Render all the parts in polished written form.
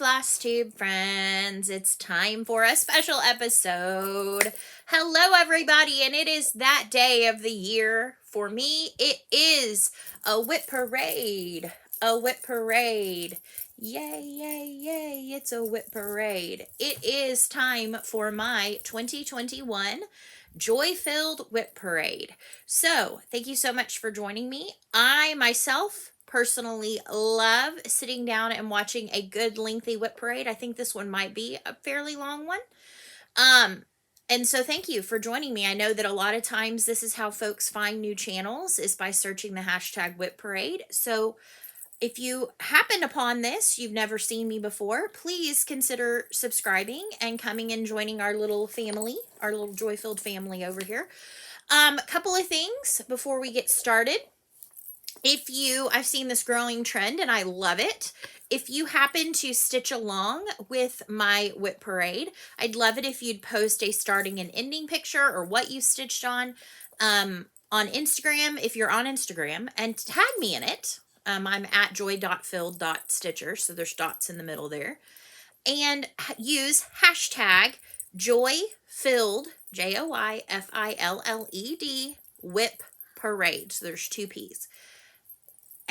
Flosstube friends. It's time for a special episode. Hello, everybody, and it is that day of the year. For me, it is a WIP parade. A WIP parade. Yay, yay, yay. It's a WIP parade. It is time for my 2021 joy-filled WIP parade. So, thank you so much for joining me. I myself personally love sitting down and watching a good lengthy WIP parade. I think this one might be a fairly long one. And so thank you for joining me. I know that a lot of times this is how folks find new channels, is by searching the hashtag WIP parade. So if you happened upon this, you've never seen me before, please consider subscribing and coming and joining our little family, our little joy-filled family over here. A couple of things before we get started. I've seen this growing trend and I love it. If you happen to stitch along with my WIP parade, I'd love it if you'd post a starting and ending picture or what you stitched on Instagram, if you're on Instagram, and tag me in it. I'm at joy.filled.stitcher, so there's dots in the middle there. And use hashtag joyfilled, JOYFILLED, WIP parade. So there's 2 P's.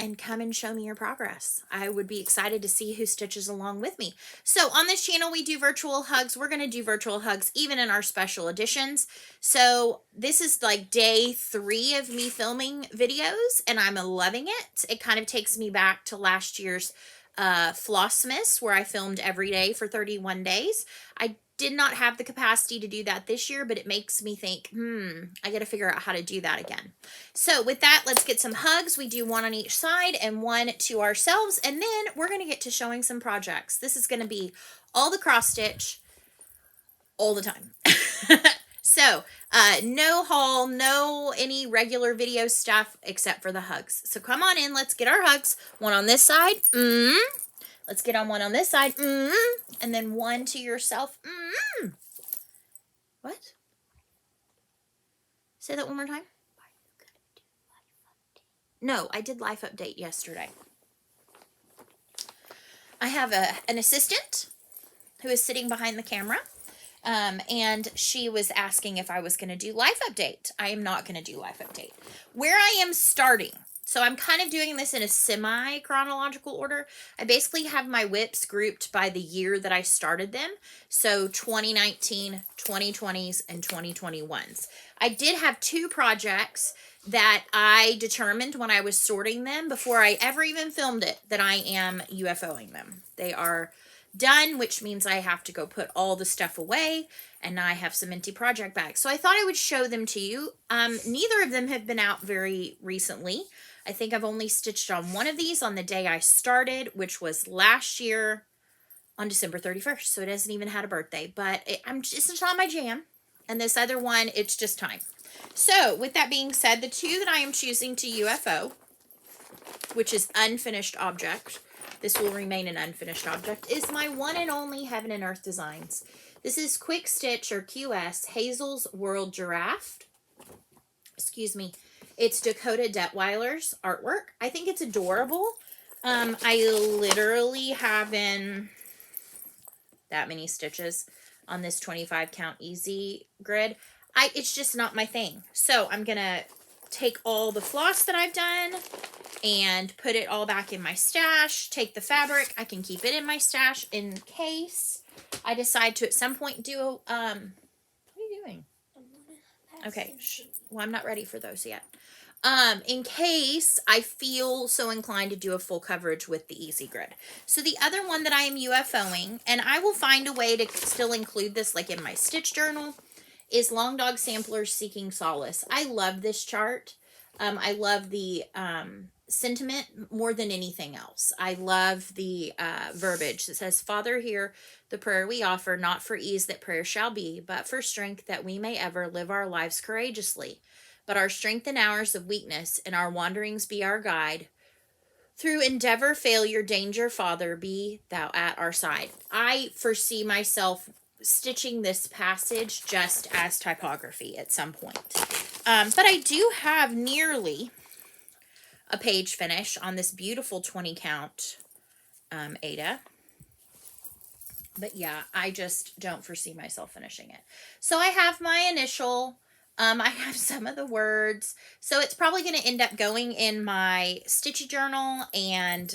And come and show me your progress. I would be excited to see who stitches along with me. So on this channel, we do virtual hugs. We're going to do virtual hugs even in our special editions. So this is like day 3 of me filming videos, and I'm loving it. It kind of takes me back to last year's Flossmas, where I filmed every day for 31 days. I did not have the capacity to do that this year, but it makes me think, I got to figure out how to do that again. So with that, let's get some hugs. We do 1 on each side and 1 to ourselves, and then we're going to get to showing some projects. This is going to be all the cross stitch all the time. So no haul, no any regular video stuff except for the hugs. So come on in, let's get our hugs. 1 on this side. Let's get on 1 on this side. And then 1 to yourself. What? Say that one more time. No, I did life update yesterday. I have an assistant who is sitting behind the camera. And she was asking if I was going to do life update. I am not going to do life update. Where I am starting. So I'm kind of doing this in a semi-chronological order. I basically have my WIPs grouped by the year that I started them. So 2019, 2020s, and 2021s. I did have 2 projects that I determined when I was sorting them before I ever even filmed it that I am UFOing them. They are done, which means I have to go put all the stuff away, and now I have some empty project bags. So I thought I would show them to you. Neither of them have been out very recently. I think I've only stitched on 1 of these on the day I started, which was last year on December 31st. So it hasn't even had a birthday, but it's not my jam. And this other one, it's just time. So with that being said, the 2 that I am choosing to UFO, which is unfinished object, this will remain an unfinished object, is my one and only Heaven and Earth Designs. This is Quick Stitch, or QS, Hazel's World Giraffe. Excuse me. It's Dakota Detweiler's artwork. I think it's adorable. I literally have in that many stitches on this 25 count easy grid. It's just not my thing. So I'm going to take all the floss that I've done and put it all back in my stash. Take the fabric. I can keep it in my stash in case I decide to at some point do a, what are you doing? Okay. Well, I'm not ready for those yet. In case I feel so inclined to do a full coverage with the easy grid. So the other one that I am UFOing, and I will find a way to still include this like in my stitch journal, is Long Dog Sampler's Seeking Solace. I love this chart. I love the sentiment more than anything else. I love the verbiage that says, Father, hear the prayer we offer, not for ease that prayer shall be, but for strength that we may ever live our lives courageously. But our strength in hours of weakness and our wanderings be our guide. Through endeavor, failure, danger, Father, be thou at our side. I foresee myself stitching this passage just as typography at some point. But I do have nearly a page finish on this beautiful 20 count Ada. But yeah, I just don't foresee myself finishing it. So I have my initial, I have some of the words. So it's probably going to end up going in my Stitchy journal, and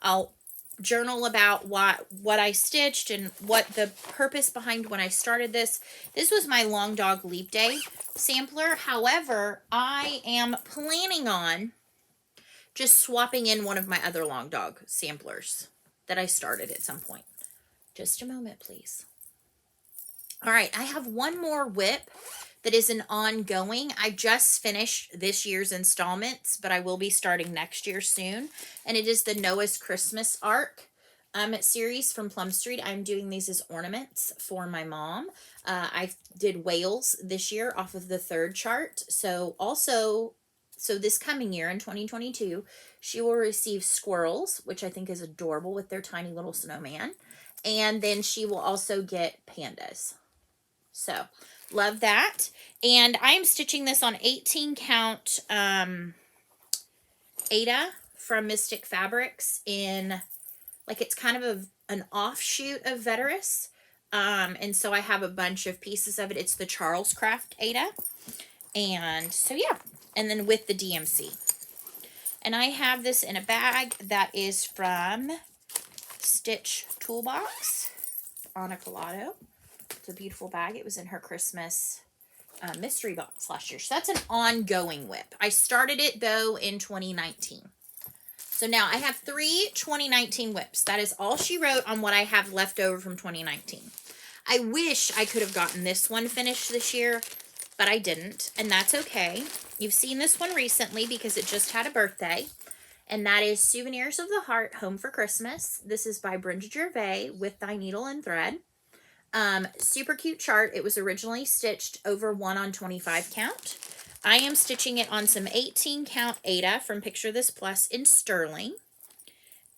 I'll journal about what I stitched and what the purpose behind when I started this. This was my Long Dog Leap Day sampler. However, I am planning on just swapping in one of my other Long Dog samplers that I started at some point. Just a moment, please. All right, I have one more WIP that is an ongoing. I just finished this year's installments, but I will be starting next year soon. And it is the Noah's Christmas Arc series from Plum Street. I'm doing these as ornaments for my mom. I did whales this year off of the 3rd chart. So this coming year in 2022, she will receive squirrels, which I think is adorable with their tiny little snowman. And then she will also get pandas. So, love that. And I am stitching this on 18 count Ada from Mystic Fabrics in, like, it's kind of an offshoot of Veteris. And so I have a bunch of pieces of it. It's the Charles Craft Ada. And so, yeah. And then with the DMC. And I have this in a bag that is from Stitch Toolbox, Anna Collado. It's a beautiful bag. It was in her Christmas mystery box last year. So that's an ongoing WIP. I started it, though, in 2019. So now I have 3 2019 WIPs. That is all she wrote on what I have left over from 2019. I wish I could have gotten this one finished this year, but I didn't, and that's okay. You've seen this one recently because it just had a birthday. And that is Souvenirs of the Heart, Home for Christmas. This is by Brenda Gervais with Thy Needle and Thread. Super cute chart. It was originally stitched over 1 on 25 count. I am stitching it on some 18 count Ada from Picture This Plus in sterling.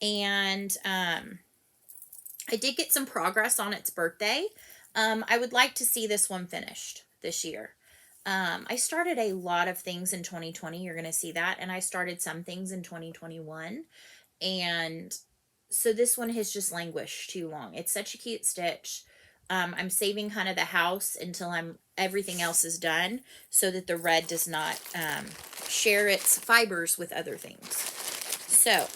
And I did get some progress on its birthday. I would like to see this one finished this year. I started a lot of things in 2020. You're going to see that. And I started some things in 2021. And so this one has just languished too long. It's such a cute stitch. I'm saving kind of the house until everything else is done so that the red does not share its fibers with other things. So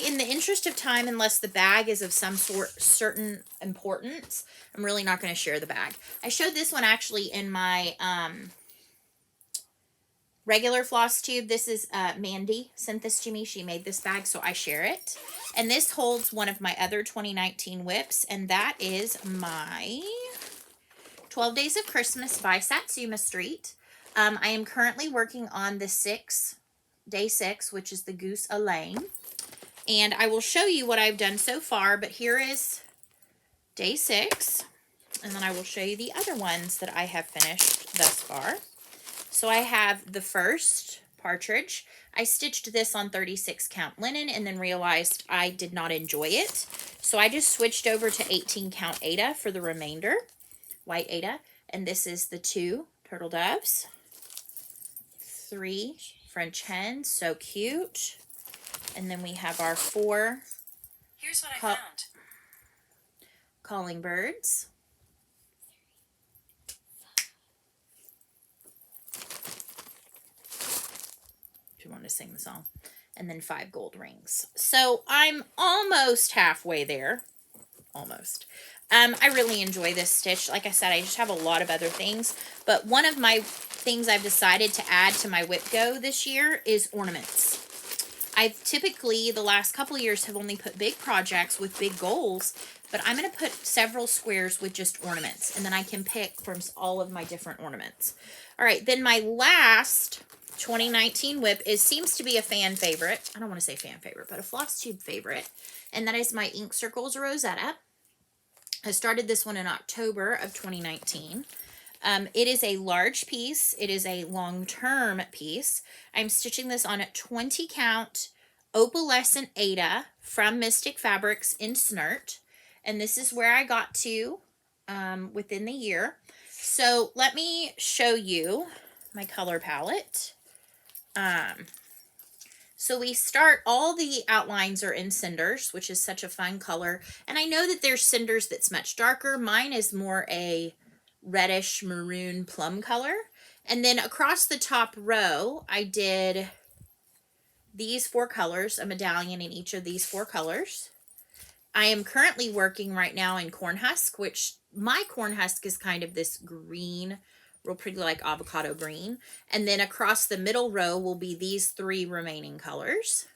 in the interest of time, unless the bag is of some certain importance, I'm really not going to share the bag. I showed this one actually in my regular floss tube. This is Mandy sent this to me. She made this bag, so I share it. And this holds one of my other 2019 WIPs, and that is my 12 Days of Christmas by Satsuma Street. I am currently working on the day 6, which is the Goose Elaine. And I will show you what I've done so far, but here is day 6. And then I will show you the other ones that I have finished thus far. So I have the first partridge. I stitched this on 36 count linen and then realized I did not enjoy it. So I just switched over to 18 count Ada for the remainder, white Ada. And this is the 2 turtle doves, 3 French hens, so cute. And then we have our 4 Here's what I found. calling birds. If you want to sing the song. And then 5 gold rings. So I'm almost halfway there. Almost. I really enjoy this stitch. Like I said, I just have a lot of other things. But one of my things I've decided to add to my WIP Go this year is ornaments. I've typically, the last couple of years, have only put big projects with big goals. But I'm going to put several squares with just ornaments. And then I can pick from all of my different ornaments. All right, then my last 2019 WIP seems to be a fan favorite. I don't want to say fan favorite, but a Flosstube favorite. And that is my Ink Circles Rosetta. I started this one in October of 2019. It is a large piece. It is a long-term piece. I'm stitching this on a 20 count opalescent Ada from Mystic Fabrics in Snert. And this is where I got to within the year. So let me show you my color palette. So we start, all the outlines are in cinders, which is such a fun color. And I know that there's cinders that's much darker. Mine is more a reddish maroon plum color. And then across the top row, I did these 4 colors, a medallion in each of these 4 colors. I am currently working right now in corn husk, which my corn husk is kind of this green, real pretty, like avocado green. And then across the middle row will be these 3 remaining colors.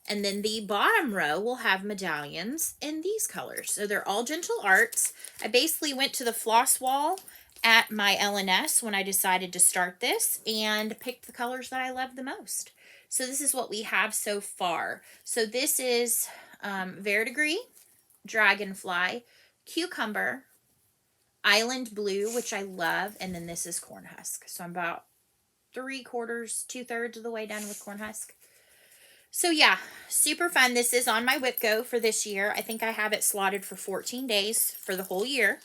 And then the bottom row will have medallions in these colors. So they're all gentle arts. I basically went to the floss wall at my LNS when I decided to start this and picked the colors that I love the most. So this is what we have so far. So this is Verdigris, Dragonfly, Cucumber, Island Blue, which I love, and then this is Corn Husk. So I'm about 3/4, 2/3 of the way done with Corn Husk. So yeah, super fun. This is on my WIP Go for this year. I think I have it slotted for 14 days for the whole year.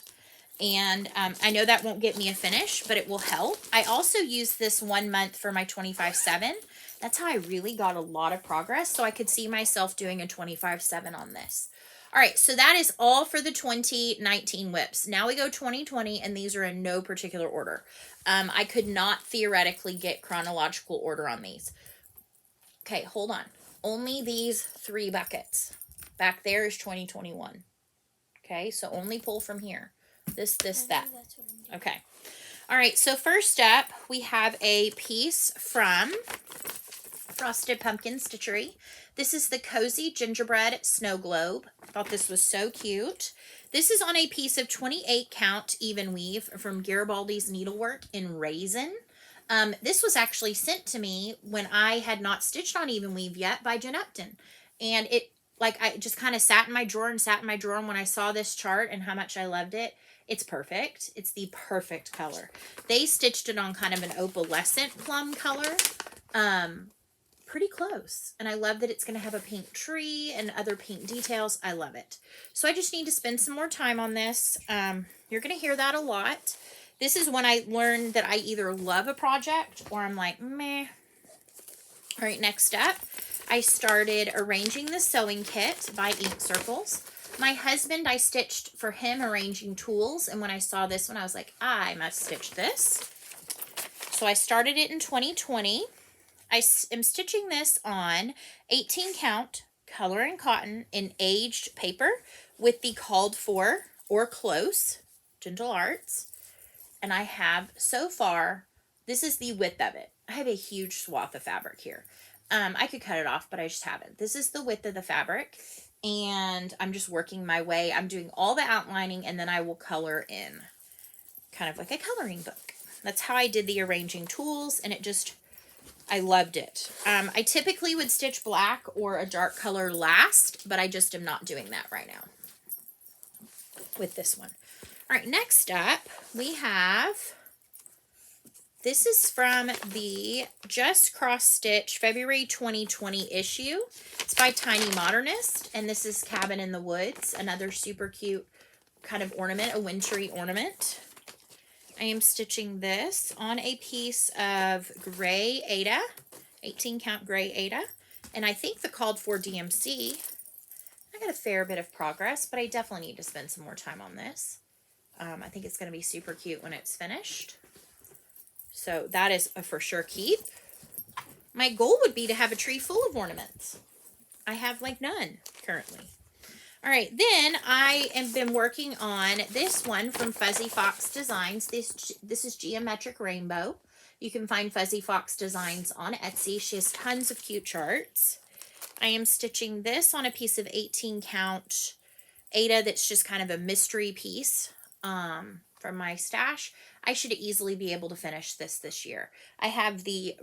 And I know that won't get me a finish, but it will help. I also used this 1 month for my 25/7. That's how I really got a lot of progress. So I could see myself doing a 25/7 on this. All right, so that is all for the 2019 WIPs. Now we go 2020, and these are in no particular order. I could not theoretically get chronological order on these. Okay, hold on. Only these 3 buckets. Back there is 2021. Okay, so only pull from here. This, that. Okay. All right, so first up, we have a piece from Frosted Pumpkin Stitchery. This is the Cozy Gingerbread Snow Globe. I thought this was so cute. This is on a piece of 28 count even weave from Garibaldi's Needlework in Raisin. This was actually sent to me when I had not stitched on even weave yet by Jen Upton. And it, like, I just kind of sat in my drawer and sat in my drawer. And when I saw this chart and how much I loved it, it's perfect. It's the perfect color. They stitched it on kind of an opalescent plum color. Pretty close. And I love that it's going to have a pink tree and other pink details. I love it. So I just need to spend some more time on this. You're going to hear that a lot. This is when I learned that I either love a project or I'm like, meh. All right, next up, I started arranging the sewing kit by Ink Circles. My husband, I stitched for him arranging tools. And when I saw this one, I was like, I must stitch this. So I started it in 2020. I am stitching this on 18 count color and cotton in aged paper with the called for or close gentle arts. And I have so far, this is the width of it. I have a huge swath of fabric here. I could cut it off, but I just haven't. This is the width of the fabric, and I'm just working my way. I'm doing all the outlining, and then I will color in, kind of like a coloring book. That's how I did the arranging tools, and it just, I loved it. I typically would stitch black or a dark color last, but I just am not doing that right now with this one. All right, next up, we have, this is from the Just Cross Stitch February 2020 issue. It's by Tiny Modernist, and this is Cabin in the Woods, another super cute kind of ornament, a wintry ornament. I am stitching this on a piece of gray Aida, 18 count gray Aida, and I think the called for DMC. I got a fair bit of progress, but I definitely need to spend some more time on this. I think it's going to be super cute when it's finished. So that is a for sure keep. My goal would be to have a tree full of ornaments. I have like none currently. All right, then I have been working on this one from Fuzzy Fox Designs. This is Geometric Rainbow. You can find Fuzzy Fox Designs on Etsy. She has tons of cute charts. I am stitching this on a piece of 18 count Aida that's just kind of a mystery piece from my stash. I should easily be able to finish this year. I have the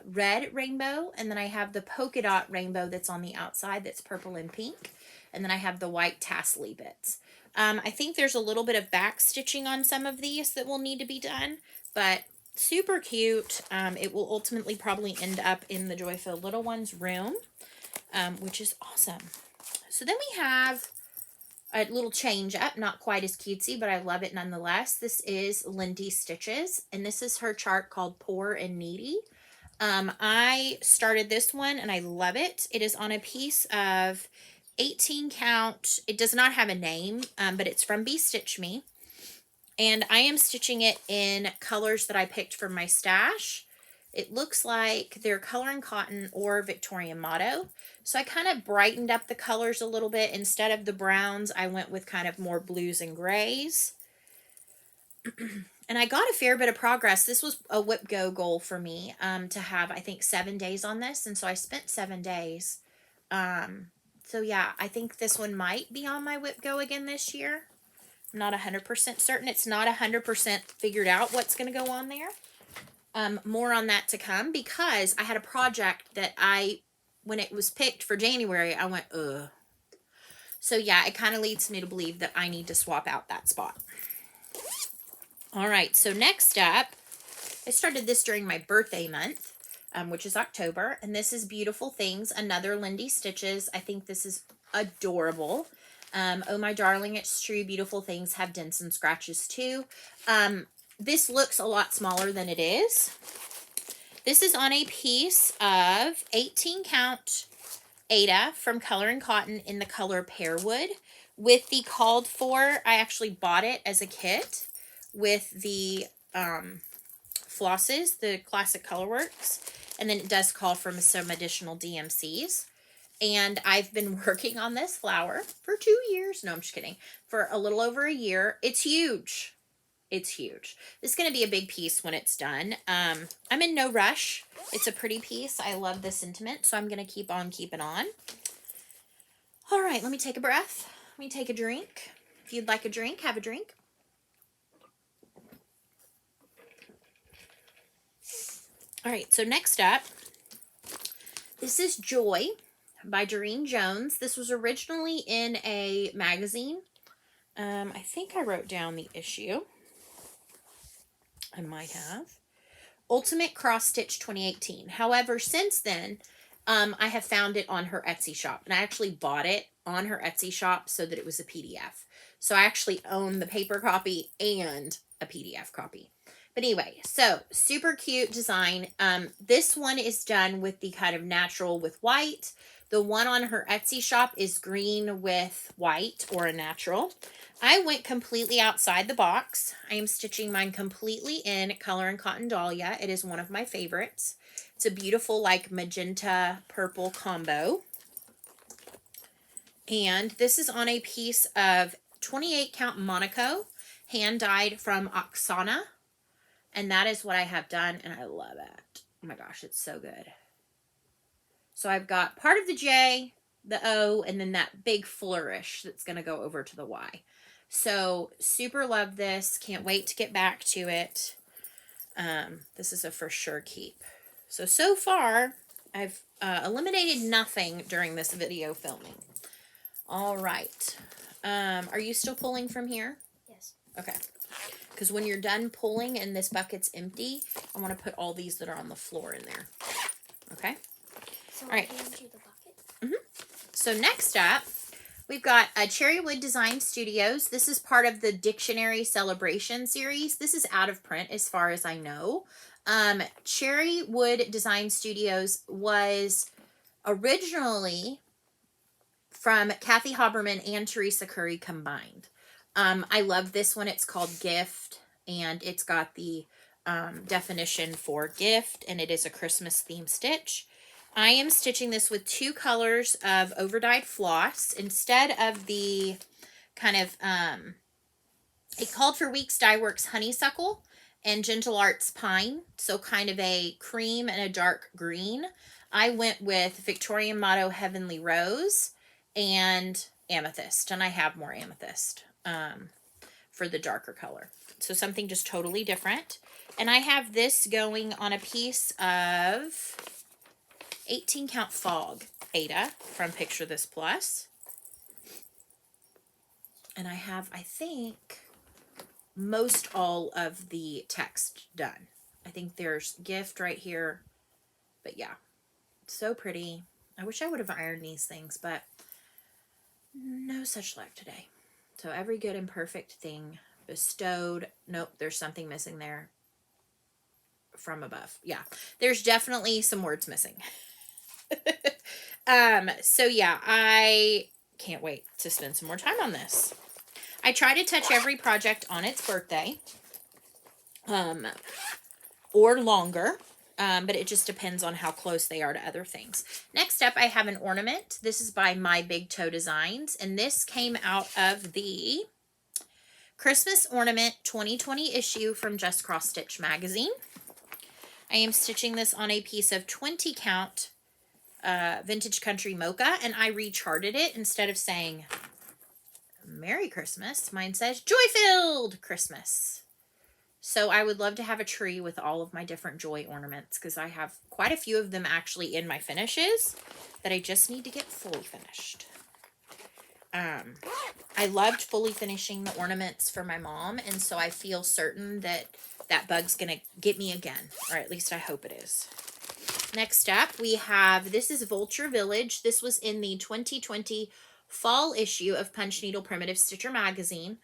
red rainbow, and then I have the polka dot rainbow that's on the outside that's purple and pink. And then I have the white tassel-y bits. I think there's a little bit of back stitching on some of these that will need to be done, but super cute. It will ultimately probably end up in the Joyful Little Ones room, which is awesome. So then we have a little change up, not quite as cutesy, but I love it nonetheless. This is Lindy Stitches, and this is her chart called Poor and Needy. I started this one and I love it. It is on a piece of 18 count. It does not have a name, but it's from Be Stitch Me. And I am stitching it in colors that I picked from my stash. It looks like they're Color and Cotton or Victorian Motto. So I kind of brightened up the colors a little bit. Instead of the browns, I went with kind of more blues and grays. And I got a fair bit of progress. This was a WIP Go goal for me, to have, I think, 7 days on this. And so I spent 7 days. So yeah, I think this one might be on my WIP Go again this year. I'm not 100% certain. It's not 100% figured out what's going to go on there. More on that to come, because I had a project that when it was picked for January, I went, ugh. So yeah, it kind of leads me to believe that I need to swap out that spot. All right, so next up, I started this during my birthday month, which is October, and this is Beautiful Things, another Lindy Stitches. I think this is adorable. Oh my darling, it's true. Beautiful Things have dents and scratches too. This looks a lot smaller than it is. This is on a piece of 18 count Ada from Color and Cotton in the color Pearwood with the called for. I actually bought it as a kit with the flosses, the classic Colorworks, and then it does call for some additional DMCs. And I've been working on this flower for 2 years. No, I'm just kidding. For a little over a year. It's huge. It's huge. This is going to be a big piece when it's done. I'm in no rush. It's a pretty piece. I love the sentiment, so I'm going to keep on keeping on. All right, let me take a breath. Let me take a drink. If you'd like a drink, have a drink. All right, so next up, this is Joy by Doreen Jones. This was originally in a magazine. I think I wrote down the issue. I might have. Ultimate Cross Stitch 2018. However, since then, I have found it on her Etsy shop. And I actually bought it on her Etsy shop so that it was a PDF. So I actually own the paper copy and a PDF copy. But anyway, so super cute design. This one is done with the kind of natural with white. The one on her Etsy shop is green with white or a natural. I went completely outside the box. I am stitching mine completely in Color and Cotton Dahlia. It is one of my favorites. It's a beautiful like magenta purple combo. And this is on a piece of 28 count Monaco, hand dyed from Oksana. And that is what I have done, and I love it. Oh my gosh, it's so good. So I've got part of the J, the O, and then that big flourish that's going to go over to the Y. So super love this. Can't wait to get back to it. This is a for sure keep. So far, I've eliminated nothing during this video filming. All right. Are you still pulling from here? Yes. Okay. Because when you're done pulling and this bucket's empty, I want to put all these that are on the floor in there. Okay? So all right. Into the bucket. So next up, we've got Cherrywood Design Studios. This is part of the Dictionary Celebration series. This is out of print as far as I know. Cherrywood Design Studios was originally from Kathy Haberman and Teresa Curry combined. I love this one. It's called Gift, and it's got the definition for gift, and it is a Christmas theme stitch. I am stitching this with 2 colors of overdyed floss instead of the kind of, it called for Weeks Dye Works Honeysuckle and Gentle Arts Pine, so kind of a cream and a dark green. I went with Victorian Motto Heavenly Rose and Amethyst, and I have more amethyst for the darker color. So something just totally different. And I have this going on a piece of 18 count Fog Ada from Picture This Plus. And I have, I think, most all of the text done. I think there's gift right here. But yeah, so pretty. I wish I would have ironed these things, but no such luck today. So every good and perfect thing bestowed. Nope, there's something missing there. from above. Yeah, there's definitely some words missing. So yeah, I can't wait to spend some more time on this. I try to touch every project on its birthday, or longer, but it just depends on how close they are to other things. Next up, I have an ornament. This is by My Big Toe Designs, and this came out of the Christmas Ornament 2020 issue from Just Cross Stitch magazine. I am stitching this on a piece of 20 count Vintage Country Mocha, and I recharted it. Instead of saying Merry Christmas, mine says Joy-Filled Christmas. So I would love to have a tree with all of my different joy ornaments, because I have quite a few of them actually in my finishes that I just need to get fully finished. I loved fully finishing the ornaments for my mom, and so I feel certain that that bug's going to get me again, or at least I hope it is. Next up, we have, this is Vulture Village. This was in the 2020 fall issue of Punch Needle Primitive Stitcher magazine.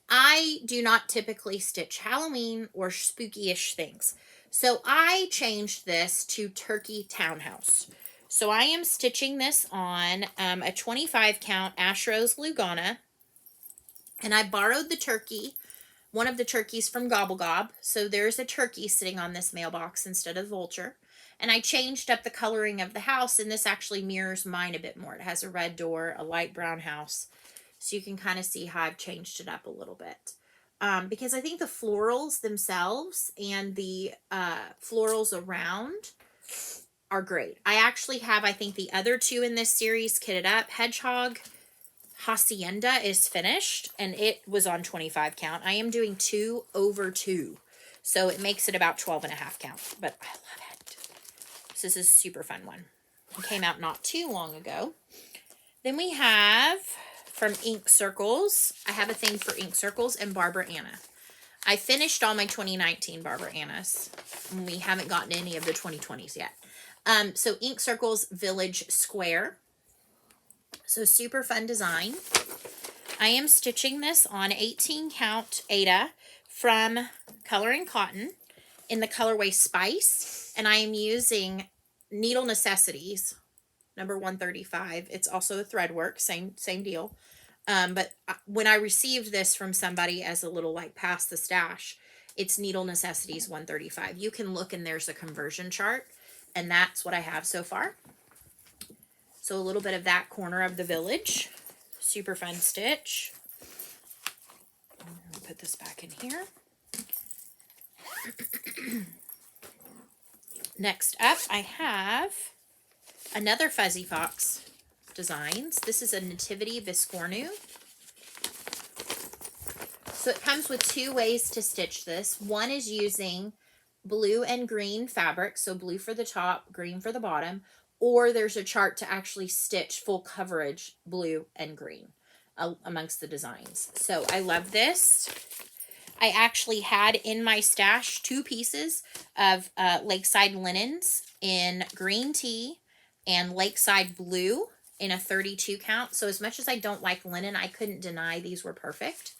I do not typically stitch Halloween or spooky-ish things, so I changed this to Turkey Townhouse. So I am stitching this on a 25 count Ash Rose Lugana, and I borrowed the turkey, one of the turkeys from Gobble Gob. So there's a turkey sitting on this mailbox instead of Vulture. And I changed up the coloring of the house, and this actually mirrors mine a bit more. It has a red door, a light brown house. So you can kind of see how I've changed it up a little bit. Because I think the florals themselves and the florals around are great. I actually have, I think, the other two in this series kitted up. Hedgehog Hacienda is finished, and it was on 25 count. I am doing 2 over 2. So it makes it about 12.5 count. But I love it. So this is a super fun one. It came out not too long ago. Then we have from Ink Circles. I have a thing for Ink Circles and Barbara Anna. I finished all my 2019 Barbara Annas. We haven't gotten any of the 2020s yet. So Ink Circles Village Square. So super fun design. I am stitching this on 18 count Ada from Coloring Cotton in the colorway Spice. And I am using Needle Necessities, number 135. It's also a thread work, same deal. But when I received this from somebody as a little like pass the stash, it's Needle Necessities 135. You can look and there's a conversion chart, and that's what I have so far. So a little bit of that corner of the village. Super fun stitch. Put this back in here. Next up, I have another Fuzzy Fox Designs. This is a Nativity Viscornu. So it comes with 2 ways to stitch this. One is using blue and green fabric, so blue for the top, green for the bottom, or there's a chart to actually stitch full coverage blue and green amongst the designs. So I love this. I actually had in my stash 2 pieces of Lakeside Linens in green tea and Lakeside Blue in a 32 count. So as much as I don't like linen, I couldn't deny these were perfect.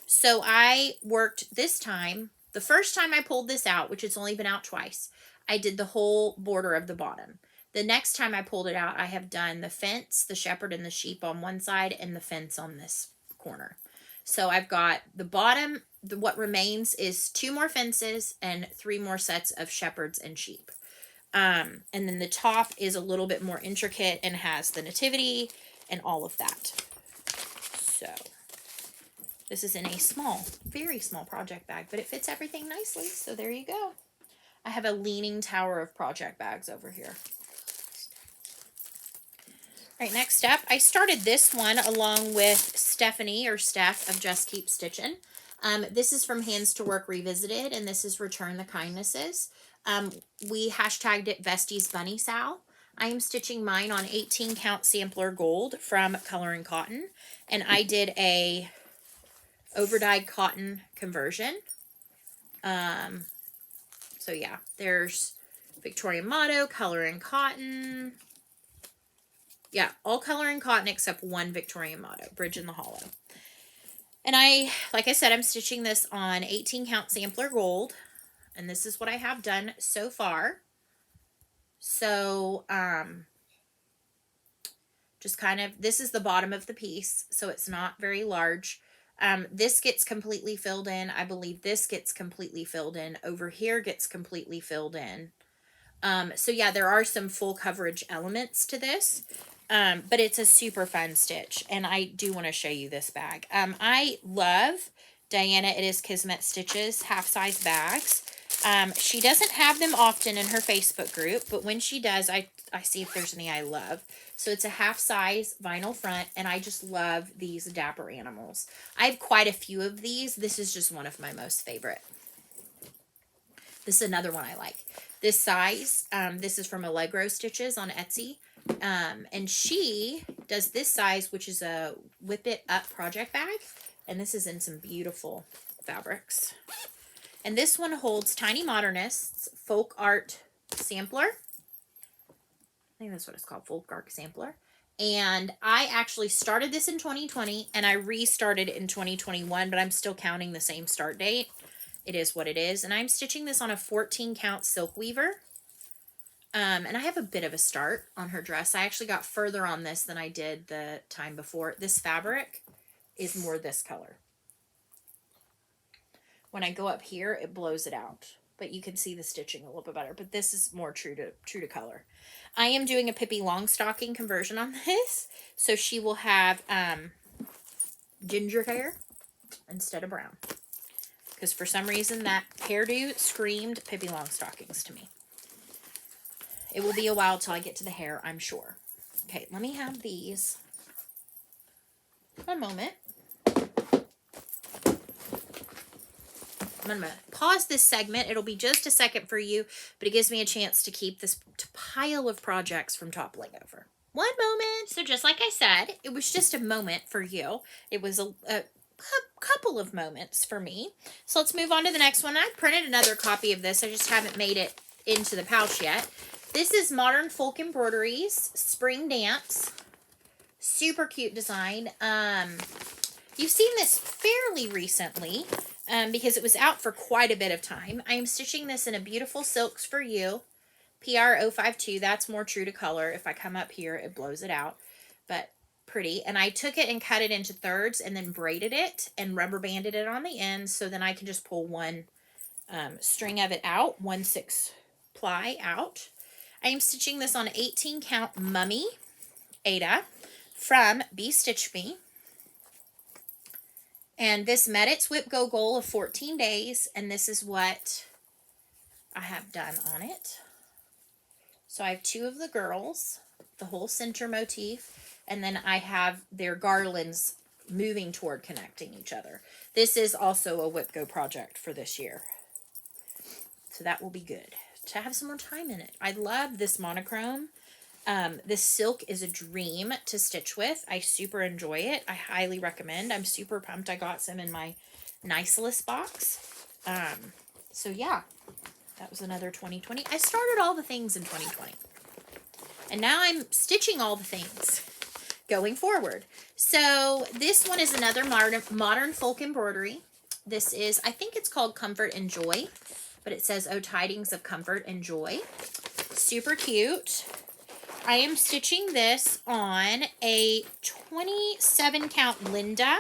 So I worked this time. The first time I pulled this out, which it's only been out twice, I did the whole border of the bottom. The next time I pulled it out, I have done the fence, the shepherd and the sheep on one side, and the fence on this corner. So I've got the bottom, what remains is 2 more fences and 3 more sets of shepherds and sheep. And then the top is a little bit more intricate and has the nativity and all of that. So this is in a small, very small project bag, but it fits everything nicely. So there you go. I have a leaning tower of project bags over here. All right, next up, I started this one along with Stephanie or Steph of Just Keep Stitching. This is from Hands to Work Revisited, and this is Return the Kindnesses. We hashtagged it Vestie's Bunny Sal. I am stitching mine on 18 count sampler gold from Coloring Cotton, and I did a overdyed cotton conversion. So yeah, there's Victorian Motto, Coloring Cotton. Yeah, all Coloring Cotton except one Victorian Motto, Bridge in the Hollow. And like I said, I'm stitching this on 18 count sampler gold. And this is what I have done so far. So, just kind of, this is the bottom of the piece, so it's not very large. This gets completely filled in. I believe this gets completely filled in. Over here gets completely filled in. So yeah, there are some full coverage elements to this, but it's a super fun stitch, and I do want to show you this bag. I love Diana It Is Kismet Stitches half-size bags. She doesn't have them often in her Facebook group, but when she does, I see if there's any I love. So it's a half-size vinyl front, and I just love these dapper animals. I have quite a few of these. This is just one of my most favorite. This is another one I like. This size, this is from Allegro Stitches on Etsy. And she does this size, which is a Whip It Up project bag. And this is in some beautiful fabrics. And this one holds Tiny Modernists Folk Art Sampler. I think that's what it's called, Folk Art Sampler. And I actually started this in 2020, and I restarted in 2021, but I'm still counting the same start date. It is what it is. And I'm stitching this on a 14 count silk weaver. And I have a bit of a start on her dress. I actually got further on this than I did the time before. This fabric is more this color. When I go up here, it blows it out. But you can see the stitching a little bit better. But this is more true to color. I am doing a Pippi Longstocking conversion on this. So she will have ginger hair instead of brown. Because for some reason that hairdo screamed Pippi Longstockings to me. It will be a while till I get to the hair, I'm sure. Okay, let me have these. One moment. I'm going to pause this segment. It'll be just a second for you, but it gives me a chance to keep this pile of projects from toppling over. One moment. So just like I said, it was just a moment for you. It was a couple of moments for me. So let's move on to the next one. I printed another copy of this. I just haven't made it into the pouch yet. This is Modern Folk Embroideries Spring Dance. Super cute design. You've seen this fairly recently because it was out for quite a bit of time. I am stitching this in a beautiful Silks for You PR052. That's more true to color. If I come up here, it blows it out. But pretty. And I took it and cut it into thirds and then braided it and rubber banded it on the end, so then I can just pull one string of it out, 1/6 ply out. I am stitching this on 18 count Mummy Ada from Be Stitch Me. And this met its WIP Go goal of 14 days, and this is what I have done on it. So I have two of the girls, the whole center motif, and then I have their garlands moving toward connecting each other. This is also a WIP Go project for this year. So that will be good to have some more time in it. I love this monochrome. This silk is a dream to stitch with. I super enjoy it. I highly recommend. I'm super pumped I got some in my Nice List box. So yeah, that was another 2020. I started all the things in 2020. And now I'm stitching all the things going forward. So this one is another modern folk embroidery. This is, I think it's called Comfort and Joy, but it says, Oh Tidings of Comfort and Joy. Super cute. I am stitching this on a 27 count Linda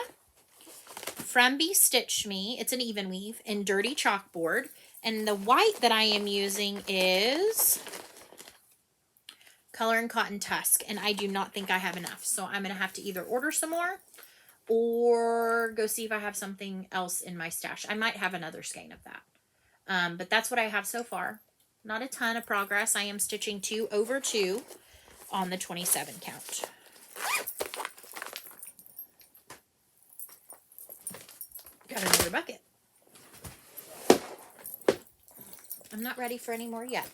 from Be Stitch Me. It's an even weave in dirty chalkboard. And the white that I am using is Color and Cotton Tusk. And I do not think I have enough. So I'm going to have to either order some more or go see if I have something else in my stash. I might have another skein of that. But that's what I have so far. Not a ton of progress. I am stitching 2 over 2 on the 27 count. Got another bucket. I'm not ready for any more yet.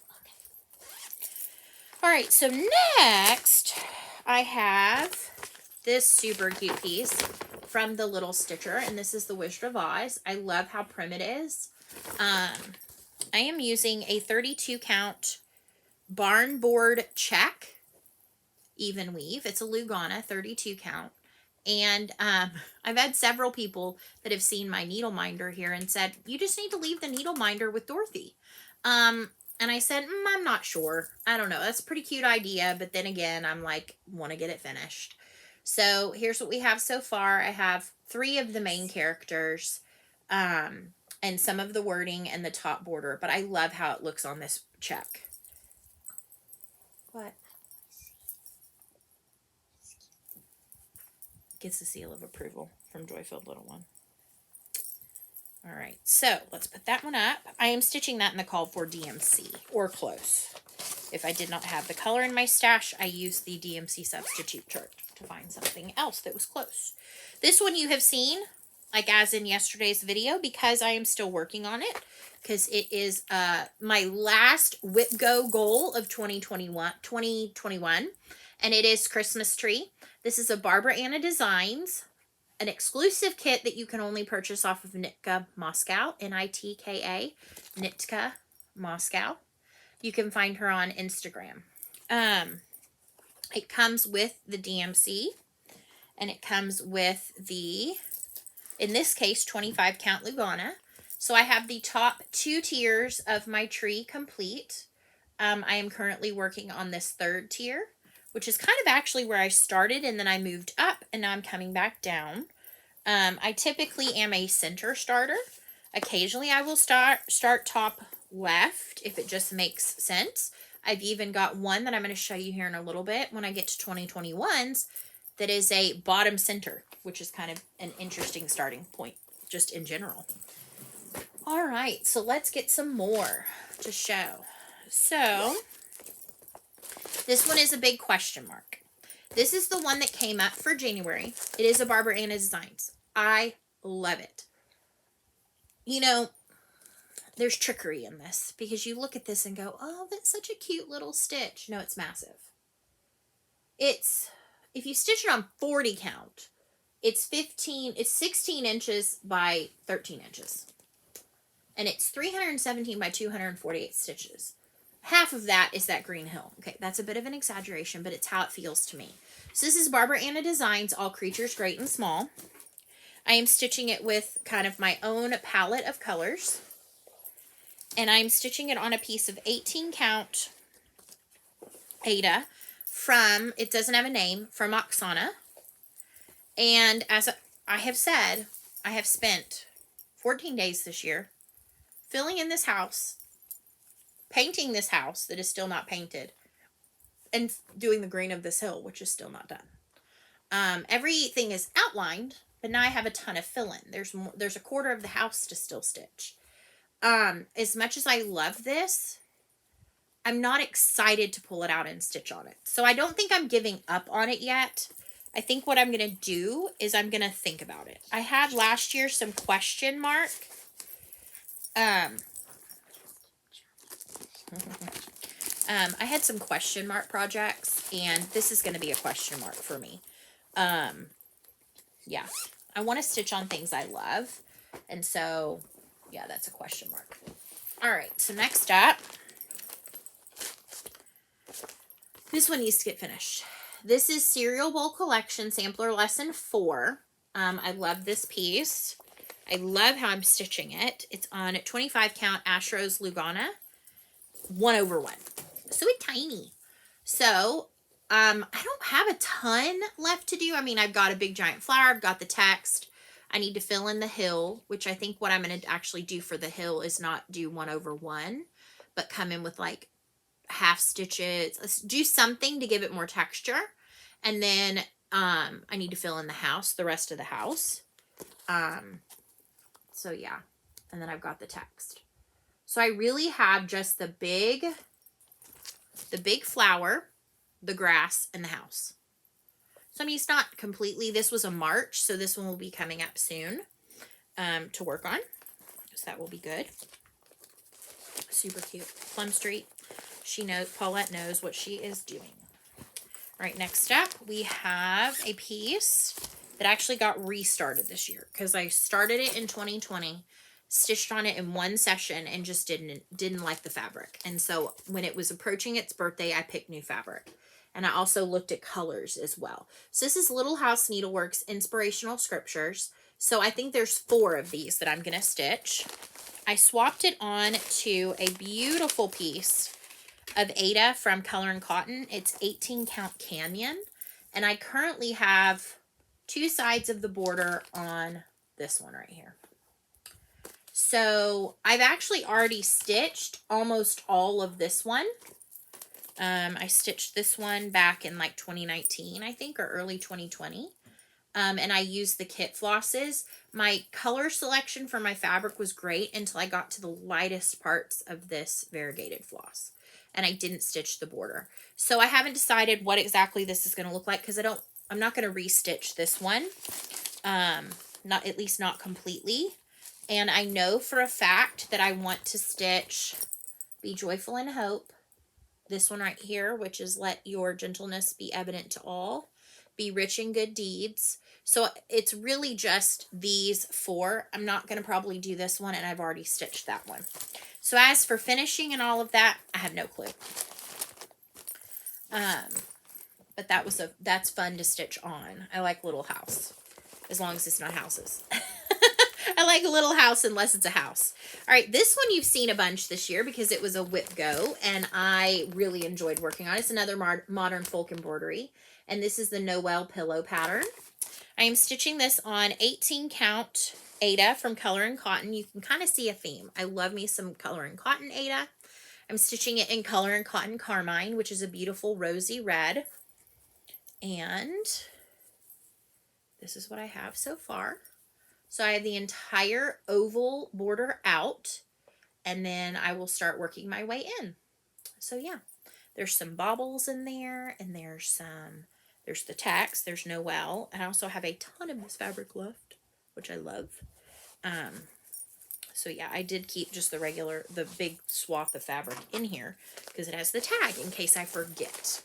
All right, so next I have this super cute piece from the Little Stitcher, and this is the Wizard of Oz. I love how prim it is. I am using a 32 count barn board check even weave. It's a Lugana 32 count, And I've had several people that have seen my needle minder here and said, you just need to leave the needle minder with Dorothy. And I said, I'm not sure. I don't know. That's a pretty cute idea. But then again, I'm like, want to get it finished. So here's what we have so far. I have 3 of the main characters, and some of the wording and the top border. But I love how it looks on this check. What? Gets the seal of approval from Joy-Filled Little One. All right, so let's put that one up. I am stitching that in the call for DMC, or close. If I did not have the color in my stash, I used the DMC substitute chart to find something else that was close. This one you have seen, like as in yesterday's video, because I am still working on it, because it is my last WIP Go goal of 2021, and it is Christmas Tree. This is a Barbara Anna Designs, an exclusive kit that you can only purchase off of Nitka Moscow, Nitka, Nitka Moscow. You can find her on Instagram. It comes with the DMC, and it comes with the, in this case, 25 count Lugana. So I have the top 2 tiers of my tree complete. I am currently working on this 3rd tier, which is kind of actually where I started, and then I moved up, and now I'm coming back down. I typically am a center starter. Occasionally I will start top left if it just makes sense. I've even got one that I'm going to show you here in a little bit when I get to 2021s that is a bottom center, which is kind of an interesting starting point just in general. All right, so let's get some more to show. So this one is a big question mark. This is the one that came up for January. It is a Barbara Anna Designs. I love it. You know, there's trickery in this because you look at this and go, oh, that's such a cute little stitch. No, it's massive. It's, if you stitch it on 40 count, it's 16 inches by 13 inches. And it's 317 by 248 stitches. Half of that is that green hill. Okay, that's a bit of an exaggeration, but it's how it feels to me. So this is Barbara Anna Designs, All Creatures Great and Small. I am stitching it with kind of my own palette of colors. And I'm stitching it on a piece of 18 count Ada from, it doesn't have a name, from Oksana. And as I have said, I have spent 14 days this year filling in this house, painting this house that is still not painted, and doing the green of this hill, which is still not done. Everything is outlined, but now I have a ton of fill-in. There's a quarter of the house to still stitch. As much as I love this, I'm not excited to pull it out and stitch on it. So I don't think I'm giving up on it yet. I think what I'm going to do is I'm going to think about it. I had last year some question mark. I had some question mark projects, and this is going to be a question mark for me. Yeah, I want to stitch on things I love, and so, yeah, that's a question mark. All right, so next up, this one needs to get finished. This is Cereal Bowl Collection Sampler Lesson 4. I love this piece. I love how I'm stitching it. It's on 25 count Ashros Lugana, 1/1. So it's tiny. So, I don't have a ton left to do. I mean, I've got a big giant flower. I've got the text. I need to fill in the hill, which I think what I'm going to actually do for the hill is not do 1/1, but come in with like half stitches. Let's do something to give it more texture. And then, I need to fill in the house, the rest of the house. So yeah. And then I've got the text. So I really have just the big flower, the grass, and the house. So I mean, it's not completely, this was a March, so this one will be coming up soon to work on. So that will be good. Super cute. Plum Street. She knows, Paulette knows what she is doing. All right, next up, we have a piece that actually got restarted this year because I started it in 2020, stitched on it in one session, and just didn't like the fabric. And so when it was approaching its birthday, I picked new fabric. And I also looked at colors as well. So this is Little House Needleworks Inspirational Scriptures. So I think there's 4 of these that I'm going to stitch. I swapped it on to a beautiful piece of Ada from Color and Cotton. It's 18 count Canyon. And I currently have 2 sides of the border on this one right here. So I've actually already stitched almost all of this one. I stitched this one back in like 2019, I think, or early 2020. And I used the kit flosses. My color selection for my fabric was great until I got to the lightest parts of this variegated floss. And I didn't stitch the border. So I haven't decided what exactly this is going to look like because I'm not going to restitch this one. Not, at least not completely. And I know for a fact that I want to stitch Be Joyful in Hope. This one right here, which is Let Your Gentleness Be Evident to All. Be Rich in Good Deeds. So it's really just these 4. I'm not going to probably do this one, and I've already stitched that one. So as for finishing and all of that, I have no clue. But that's fun to stitch on. I like Little House, as long as it's not houses. I like a little house unless it's a house. All right, this one you've seen a bunch this year because it was a WIP go, and I really enjoyed working on it. It's another modern folk embroidery, and this is the Noel pillow pattern. I am stitching this on 18 count Ada from Color and Cotton. You can kind of see a theme. I love me some Color and Cotton Ada. I'm stitching it in Color and Cotton Carmine, which is a beautiful rosy red. And this is what I have so far. So I have the entire oval border out, and then I will start working my way in. So yeah, there's some baubles in there, and there's the text, there's Noel, and I also have a ton of this fabric left, which I love. So yeah, I did keep just the big swath of fabric in here because it has the tag in case I forget.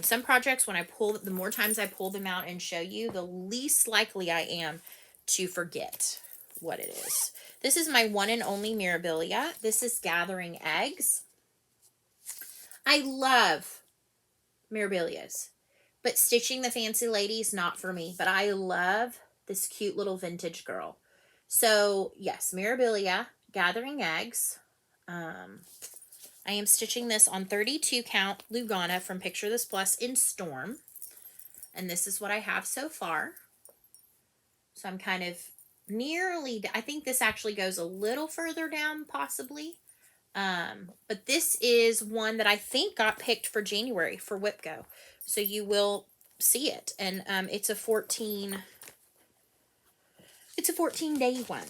Some projects, the more times I pull them out and show you, the least likely I am to forget what it is. This is my one and only Mirabilia. This is Gathering Eggs. I love Mirabilias, but stitching the fancy ladies, not for me. But I love this cute little vintage girl. So yes, Mirabilia, Gathering Eggs. I am stitching this on 32 count Lugana from Picture This Plus in Storm. And this is what I have so far. So I'm kind of nearly, I think this actually goes a little further down possibly. But this is one that I think got picked for January for WIP Go. So you will see it. And it's a 14-day one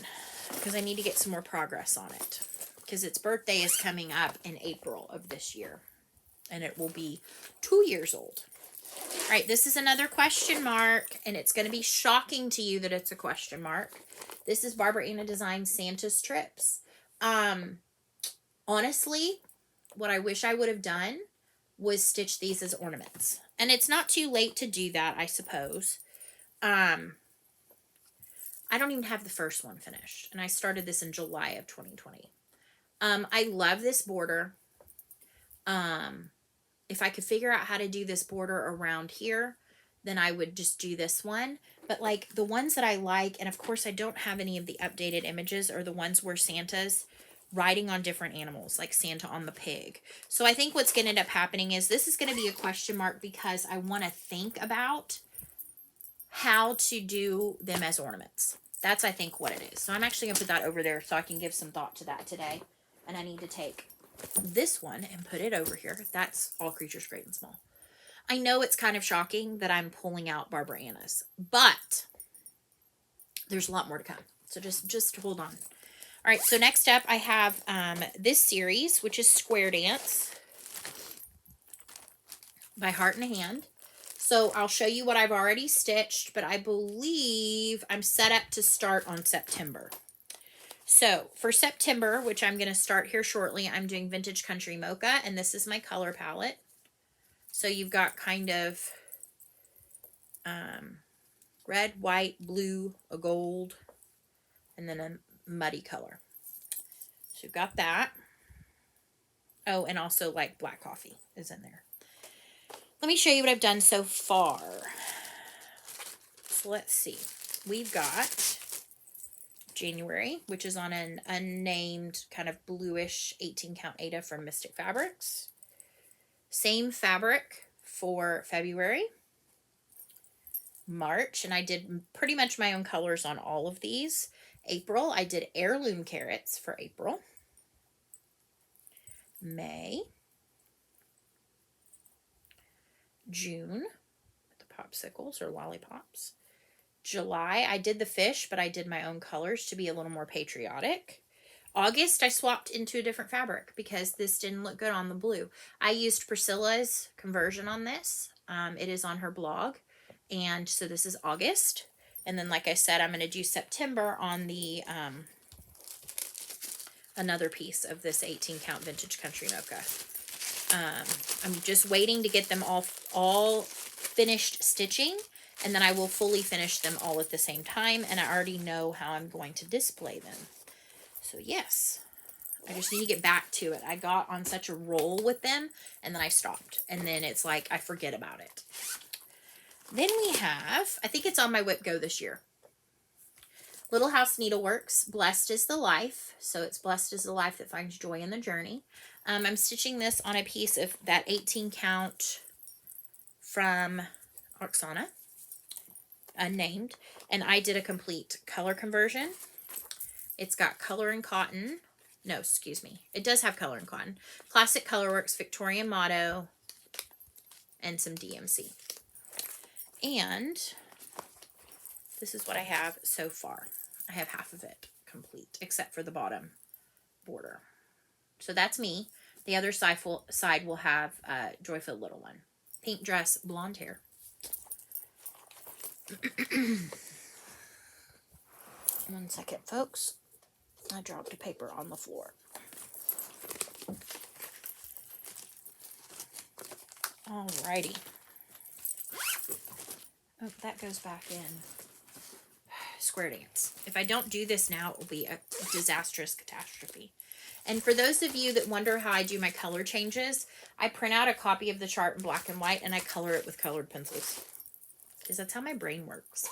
because I need to get some more progress on it because its birthday is coming up in April of this year and it will be 2 years old. All right, this is another question mark, and it's going to be shocking to you that it's a question mark. This is Barbara Anna Design Santa's Trips. Honestly, what I wish I would have done was stitch these as ornaments. And it's not too late to do that, I suppose. I don't even have the first one finished, and I started this in July of 2020. I love this border. If I could figure out how to do this border around here, then I would just do this one. But like the ones that I like, and of course I don't have any of the updated images, are the ones where Santa's riding on different animals, like Santa on the pig. So I think what's going to end up happening is this is going to be a question mark because I want to think about how to do them as ornaments. That's, I think, what it is. So I'm actually going to put that over there so I can give some thought to that today. And I need to take this one and put it over here. That's All Creatures Great and Small. I know it's kind of shocking that I'm pulling out Barbara Anna's, but there's a lot more to come. So just hold on. All right, so next up I have this series, which is Square Dance by Heart and Hand. So I'll show you what I've already stitched, but I believe I'm set up to start on September. So for September, which I'm going to start here shortly, I'm doing Vintage Country Mocha, and this is my color palette. So you've got kind of red, white, blue, a gold, and then a muddy color. So you've got that. Oh, and also like black coffee is in there. let me show you what I've done so far. So let's see. We've got January, which is on an unnamed kind of bluish 18 count Aida from Mystic Fabrics. Same fabric for February, March, and I did pretty much my own colors on all of these. April, I did heirloom carrots for April. May, June, the popsicles or lollipops. July, I did the fish, but I did my own colors to be a little more patriotic. August, I swapped into a different fabric because this didn't look good on the blue. I used Priscilla's conversion on this. It is on her blog. And so this is August. And then, like I said, I'm going to do September on the another piece of this 18 count vintage country mocha. I'm just waiting to get them all finished stitching, and then I will fully finish them all at the same time, and I already know how I'm going to display them. So yes, I just need to get back to it. I got on such a roll with them, and then I stopped, and then it's like I forget about it. Then we have, I think it's on my WIP Go this year, Little House Needleworks, Blessed is the Life. So it's Blessed is the Life that finds joy in the journey. I'm stitching this on a piece of that 18 count from Oksana, unnamed, and I did a complete color conversion. It's got color and cotton. No, excuse me. It does have color and cotton. Classic Colorworks, Victorian Motto, and some DMC. And this is what I have so far. I have half of it complete, except for the bottom border. So that's me. The other side will have Joyful Little One. Pink dress, blonde hair. One second, folks. I dropped a paper on the floor. Alrighty. Oh, that goes back in. Square dance. If I don't do this now, it will be a disastrous catastrophe. And for those of you that wonder how I do my color changes, I print out a copy of the chart in black and white and I color it with colored pencils. Because that's how my brain works.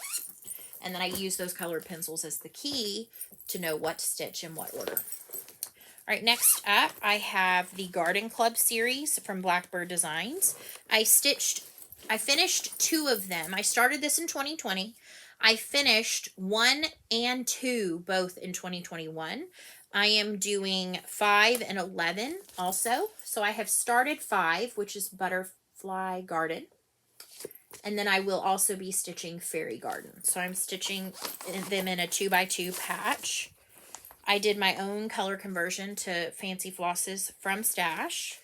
And then I use those colored pencils as the key to know what to stitch in what order. All right, next up, I have the Garden Club series from Blackbird Designs. I finished 2 of them. I started this in 2020. I finished 1 and 2 both in 2021. I am doing 5 and 11 also. So I have started 5, which is Butterfly Garden. And then I will also be stitching Fairy Garden. So I'm stitching them in a 2x2 patch. I did my own color conversion to Fancy Flosses from Stash.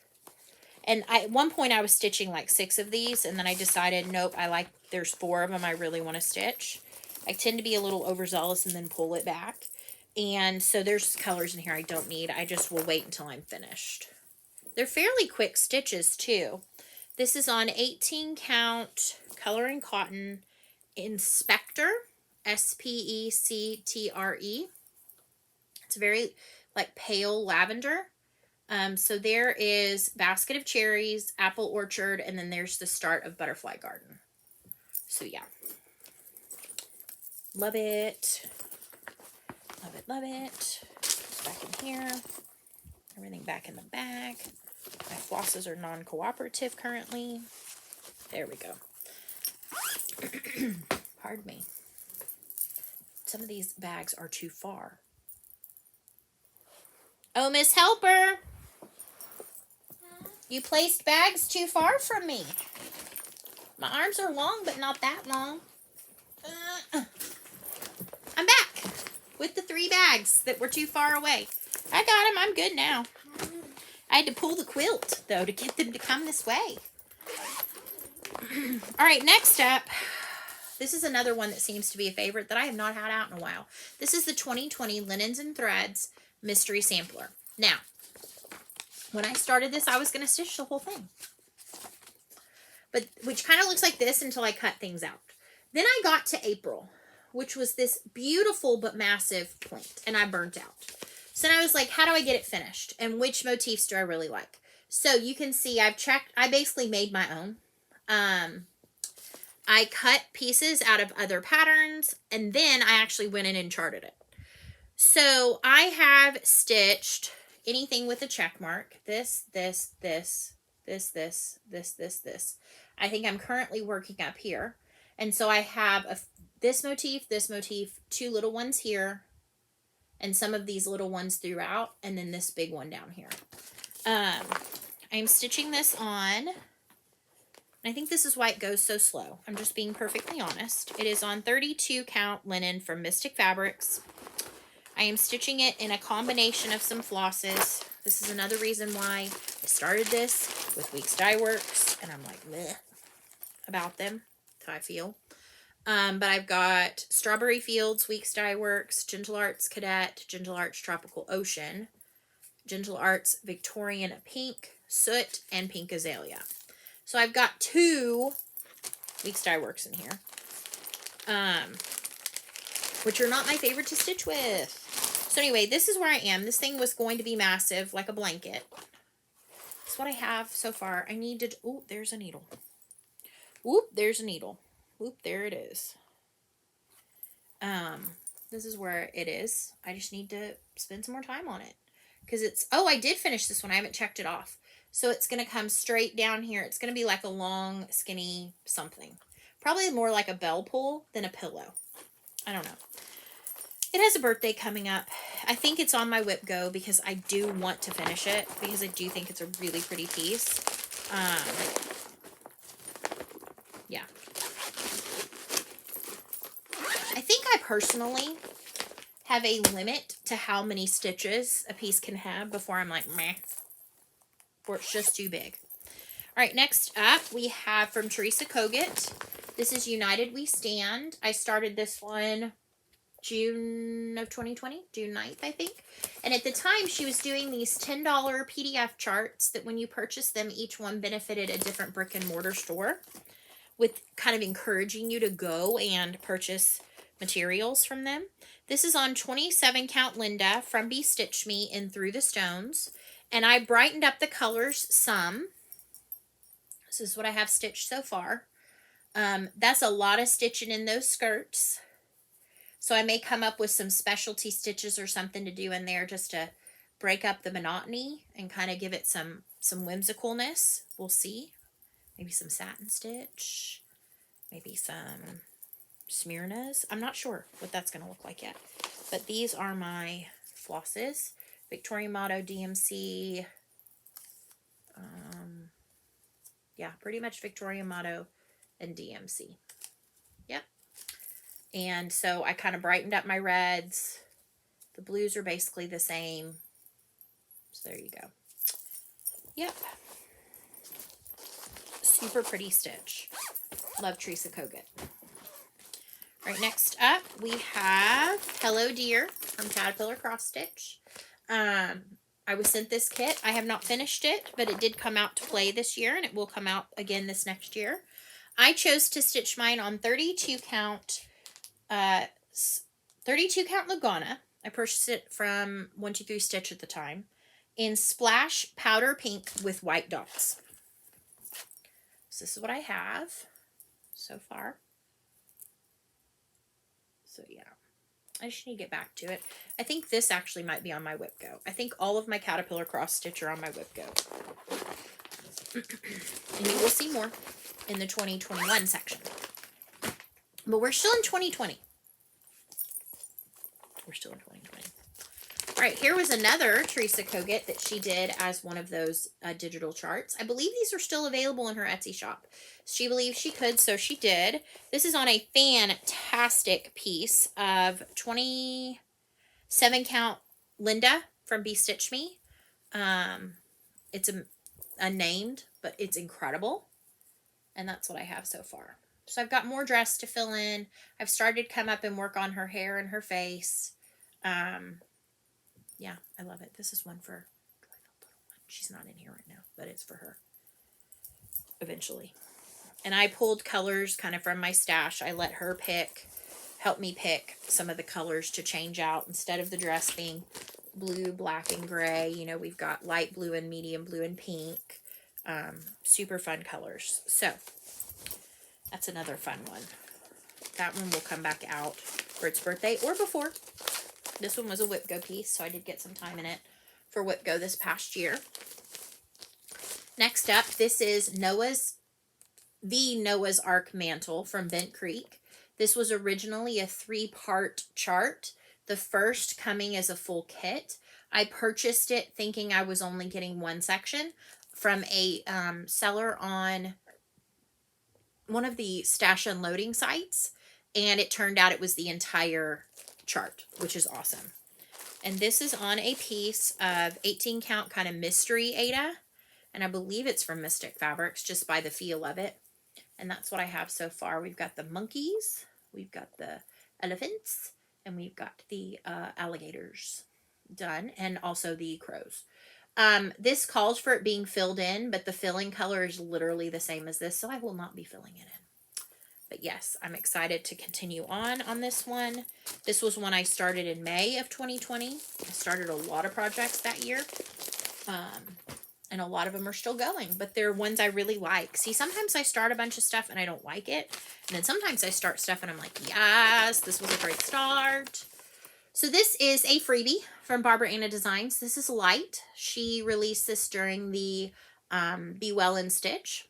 And at one point I was stitching like 6 of these, and then I decided, nope, there's 4 of them I really want to stitch. I tend to be a little overzealous and then pull it back. And so there's colors in here I don't need. I just will wait until I'm finished. They're fairly quick stitches too. This is on 18 count color and cotton Inspector, S-P-E-C-T-R-E. It's very like pale lavender. So there is Basket of Cherries, Apple Orchard, and then there's the start of Butterfly Garden. So yeah. Love it. Love it, love it. Back in here. Everything back in the bag. My flosses are non-cooperative currently. There we go. Pardon me. Some of these bags are too far. Oh, Miss Helper. You placed bags too far from me. My arms are long, but not that long. I'm back with the 3 bags that were too far away. I got them. I'm good now. I had to pull the quilt, though, to get them to come this way. All right, next up, this is another one that seems to be a favorite that I have not had out in a while. This is the 2020 Linens and Threads Mystery Sampler. Now, when I started this, I was going to stitch the whole thing. Which kind of looks like this until I cut things out. Then I got to April, which was this beautiful but massive point, and I burnt out. So then I was like, how do I get it finished? And which motifs do I really like? So you can see I basically made my own. I cut pieces out of other patterns, and then I actually went in and charted it. So I have stitched anything with a check mark. This. I think I'm currently working up here. And so I have this motif, two little ones here, and some of these little ones throughout, and then this big one down here. I'm stitching this on. I think this is why it goes so slow. I'm just being perfectly honest. It is on 32 count linen from Mystic Fabrics. I am stitching it in a combination of some flosses. This is another reason why I started this with Weeks Dye Works, and I'm like, bleh about them. That's how I feel. But I've got Strawberry Fields, Weeks Dye Works, Gentle Arts Cadet, Gentle Arts Tropical Ocean, Gentle Arts Victorian Pink, Soot, and Pink Azalea. So I've got 2 Weeks Dye Works in here, which are not my favorite to stitch with. So anyway, this is where I am. This thing was going to be massive, like a blanket. That's what I have so far. I need to, oh, there's a needle. Oop, there's a needle. Oop, there it is. This is where it is. I just need to spend some more time on it. Because it's, oh, I did finish this one. I haven't checked it off. So it's going to come straight down here. It's going to be like a long, skinny something. Probably more like a bell pull than a pillow. I don't know. It has a birthday coming up. I think it's on my WIP Go because I do want to finish it. Because I do think it's a really pretty piece. Yeah. I think I personally have a limit to how many stitches a piece can have before I'm like, meh. Or it's just too big. All right, next up we have from Teresa Kogut. This is United We Stand. I started this one June of 2020, June 9th, I think. And at the time, she was doing these $10 PDF charts that when you purchased them, each one benefited a different brick and mortar store, with kind of encouraging you to go and purchase materials from them. This is on 27 count Linda from Be Stitch Me in Through the Stones. And I brightened up the colors some. This is what I have stitched so far. That's a lot of stitching in those skirts. So I may come up with some specialty stitches or something to do in there just to break up the monotony and kind of give it some whimsicalness. We'll see. Maybe some satin stitch. Maybe some Smyrnas. I'm not sure what that's going to look like yet. But these are my flosses. Victoria Motto, DMC. Yeah, pretty much Victoria Motto and DMC. Yep. And so I kind of brightened up my reds. The blues are basically the same. So there you go. Yep. Super pretty stitch. Love Teresa Kogut. All right, next up we have Hello Dear from Caterpillar Cross Stitch. I was sent this kit. I have not finished it, but it did come out to play this year, and it will come out again this next year. I chose to stitch mine on 32 count Lugana. I purchased it from 123 Stitch at the time in Splash Powder Pink with white dots. So this is what I have so far. So yeah, I just need to get back to it. I think this actually might be on my WIP Go. I think all of my Caterpillar Cross Stitch are on my WIP Go. And you will see more in the 2021 section. But we're still in 2020. We're still in 2020. All right, here was another Teresa Kogut that she did as one of those digital charts. I believe these are still available in her Etsy shop. She believed she could, so she did. This is on a fantastic piece of 27 count Linda from Be Stitch Me. It's unnamed, but it's incredible. And that's what I have so far. So I've got more dress to fill in. I've started to come up and work on her hair and her face. Yeah, I love it. This is one for, she's not in here right now, but it's for her eventually. And I pulled colors kind of from my stash. I let her help me pick some of the colors to change out. Instead of the dress being blue, black, and gray, you know, we've got light blue and medium blue and pink. Super fun colors. So That's another fun one. That one will come back out for its birthday or before. This one was a WIP Go piece, so I did get some time in it for WIP Go this past year. Next up, this is the Noah's Ark mantle from Bent Creek. This was originally a 3-part chart, the first coming as a full kit. I purchased it thinking I was only getting one section from a seller on one of the stash unloading sites, and it turned out it was the entire chart, which is awesome. And this is on a piece of 18 count kind of mystery Ada, and I believe it's from Mystic Fabrics just by the feel of it. And that's what I have so far. We've got the monkeys, we've got the elephants, and we've got the alligators done, and also the crows. This calls for it being filled in, but the filling color is literally the same as this, so I will not be filling it in. But yes, I'm excited to continue on this one. This was one I started in May of 2020. I started a lot of projects that year. And a lot of them are still going, but they're ones I really like. See, sometimes I start a bunch of stuff and I don't like it. And then sometimes I start stuff and I'm like, yes, this was a great start. So this is a freebie from Barbara Anna Designs. This is Light. She released this during the Be Well and Stitch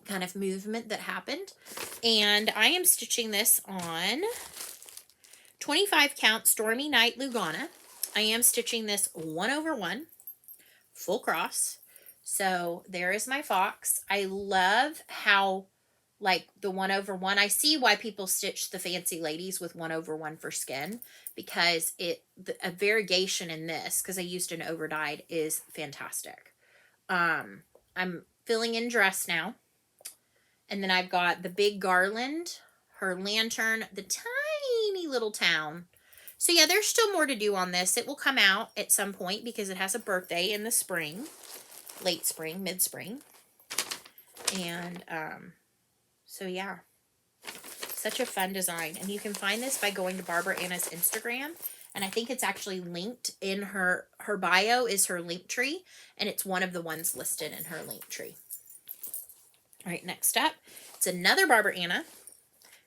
kind of movement that happened. And I am stitching this on 25 count Stormy Night Lugana. I am stitching this 1/1. Full cross. So there is my fox. I love how like the 1/1, I see why people stitch the fancy ladies with 1/1 for skin, because a variegation in this, because I used an overdyed, is fantastic. I'm filling in dress now, and then I've got the big garland, her lantern, the tiny little town. So yeah, there's still more to do on this. It will come out at some point because it has a birthday in the spring, late spring, mid-spring. And so yeah, such a fun design. And you can find this by going to Barbara Anna's Instagram. And I think it's actually linked in her bio is her link tree. And it's one of the ones listed in her link tree. All right, next up, it's another Barbara Anna.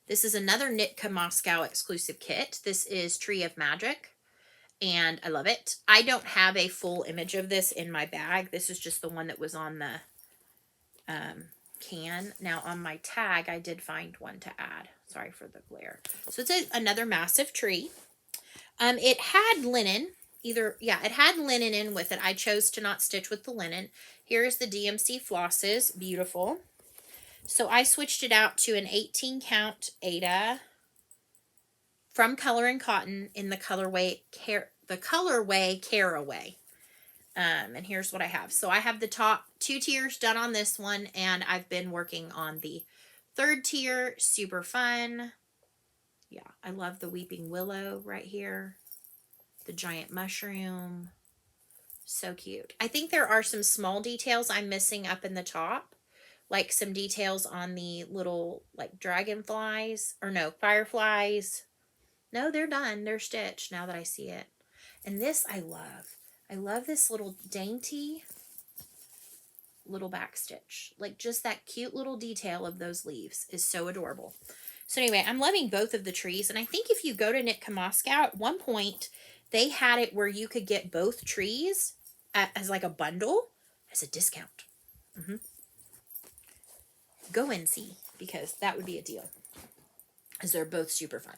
This is another Nitka Moscow exclusive kit. This is Tree of Magic, and I love it. I don't have a full image of this in my bag. This is just the one that was on the can. Now, on my tag, I did find one to add. Sorry for the glare. So it's another massive tree. It had linen. It had linen in with it. I chose to not stitch with the linen. Here's the DMC flosses. Beautiful. So I switched it out to an 18 count Ada from Color and Cotton in the colorway Caraway. And here's what I have. So I have the top 2 tiers done on this one, and I've been working on the 3rd tier. Super fun. Yeah, I love the weeping willow right here. The giant mushroom. So cute. I think there are some small details I'm missing up in the top. Like some details on the little like dragonflies, or no, fireflies. No, they're done. They're stitched now that I see it. And this I love. I love this little dainty little back stitch. Like just that cute little detail of those leaves is so adorable. So anyway, I'm loving both of the trees. And I think if you go to Nitka Moscow, at one point they had it where you could get both trees as like a bundle as a discount. Go and see, because that would be a deal, because they're both super fun.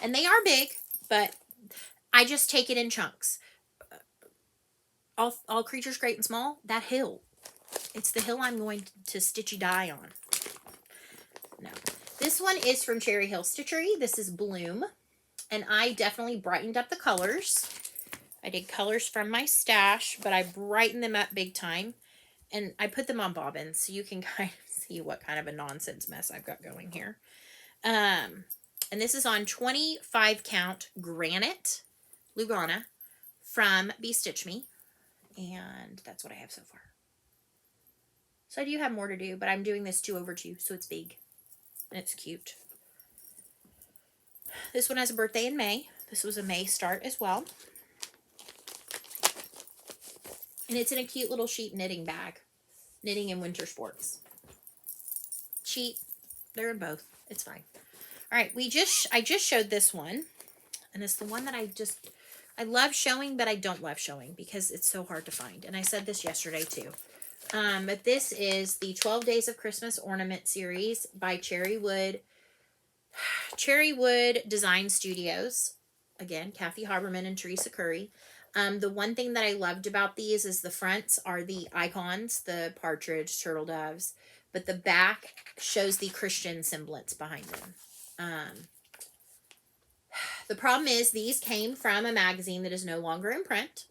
And they are big, but I just take it in chunks. All creatures great and small, that hill. It's the hill I'm going to stitchy dye on. No. This one is from Cherry Hill Stitchery. This is Bloom. And I definitely brightened up the colors. I did colors from my stash, but I brightened them up big time. And I put them on bobbins, so you can kind of see what kind of a nonsense mess I've got going here. And this is on 25 count Granite Lugana from Be Stitch Me. And that's what I have so far. So I do have more to do, but I'm doing this 2/2, so it's big. And it's cute. This one has a birthday in May. This was a May start as well. And it's in a cute little sheep knitting bag. Knitting in winter sports. Cheap, They're in both. It's fine. All right, I just showed this one, and it's the one that I love showing, but I don't love showing because it's so hard to find. And I said this yesterday too. But this is the 12 Days of Christmas Ornament series by Cherrywood Design Studios. Again, Kathy Haberman and Teresa Curry. The one thing that I loved about these is the fronts are the icons, the partridge, turtle doves, but the back shows the Christian semblance behind them. The problem is these came from a magazine that is no longer in print.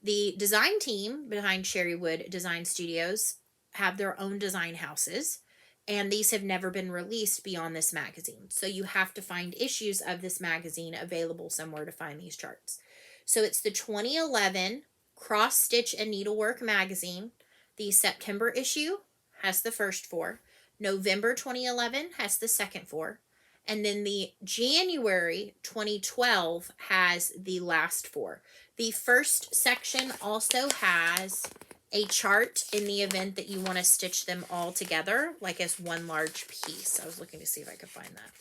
The design team behind Cherrywood Design Studios have their own design houses, and these have never been released beyond this magazine. So you have to find issues of this magazine available somewhere to find these charts. So it's the 2011 Cross Stitch and Needlework magazine. The September issue has the first 4. November 2011 has the second 4. And then the January 2012 has the last 4. The first section also has a chart in the event that you want to stitch them all together, like as one large piece. I was looking to see if I could find that.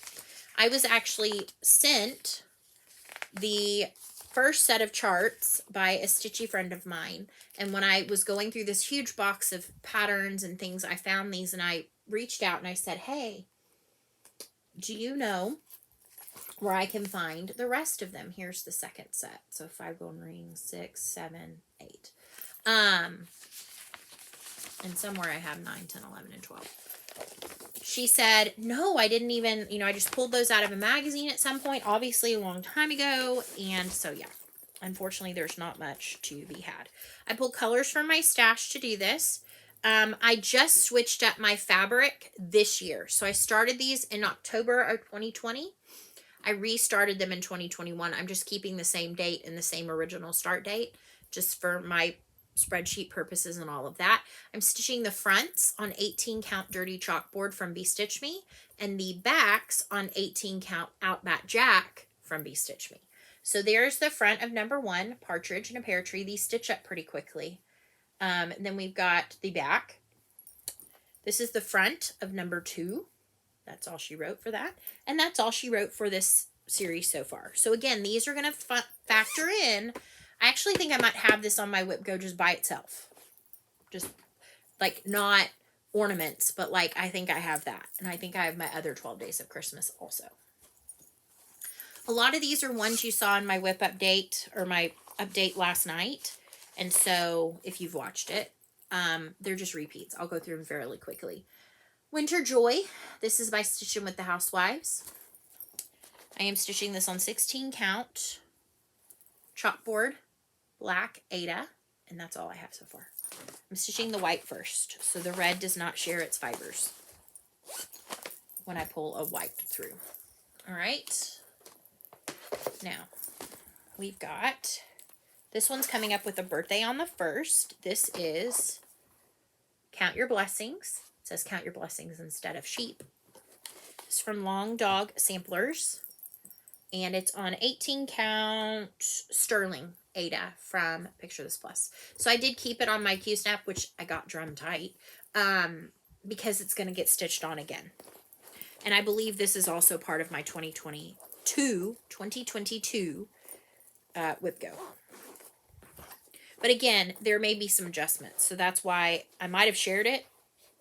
I was actually sent the first set of charts by a stitchy friend of mine. And when I was going through this huge box of patterns and things, I found these and I reached out and I said, hey, do you know where I can find the rest of them? Here's the second set. So 5 golden rings, 6, 7, 8. And somewhere I have 9, 10, 11, and 12. She said, no, I didn't even, I just pulled those out of a magazine at some point, obviously a long time ago. And so, yeah, unfortunately, there's not much to be had. I pulled colors from my stash to do this. I just switched up my fabric this year. So I started these in October of 2020. I restarted them in 2021. I'm just keeping the same date and the same original start date just for my spreadsheet purposes and all of that. I'm stitching the fronts on 18 count dirty chalkboard from Be Stitch Me and the backs on 18 count Outback Jack from Be Stitch Me. So there's the front of number 1, partridge and a pear tree. These stitch up pretty quickly. And then we've got the back. This is the front of number 2. That's all she wrote for that. And that's all she wrote for this series so far. So again, these are going to factor in. I actually think I might have this on my WIP Go just by itself. Just like not ornaments, but like I think I have that. And I think I have my other 12 Days of Christmas also. A lot of these are ones you saw in my WIP update or my update last night. And so if you've watched it, they're just repeats. I'll go through them fairly quickly. Winter Joy. This is by Stitching with the Housewives. I am stitching this on 16 count chalkboard, black Ada, and that's all I have so far. I'm stitching the white first, so the red does not share its fibers when I pull a white through. All right. Now, we've got, this one's coming up with a birthday on the 1st. This is Count Your Blessings. It says Count Your Blessings instead of sheep. It's from Long Dog Samplers. And it's on 18 count sterling Ada from Picture This Plus. So I did keep it on my Q-snap, which I got drum tight, because it's going to get stitched on again. And I believe this is also part of my 2022 WIP Go. But again, there may be some adjustments. So that's why I might have shared it,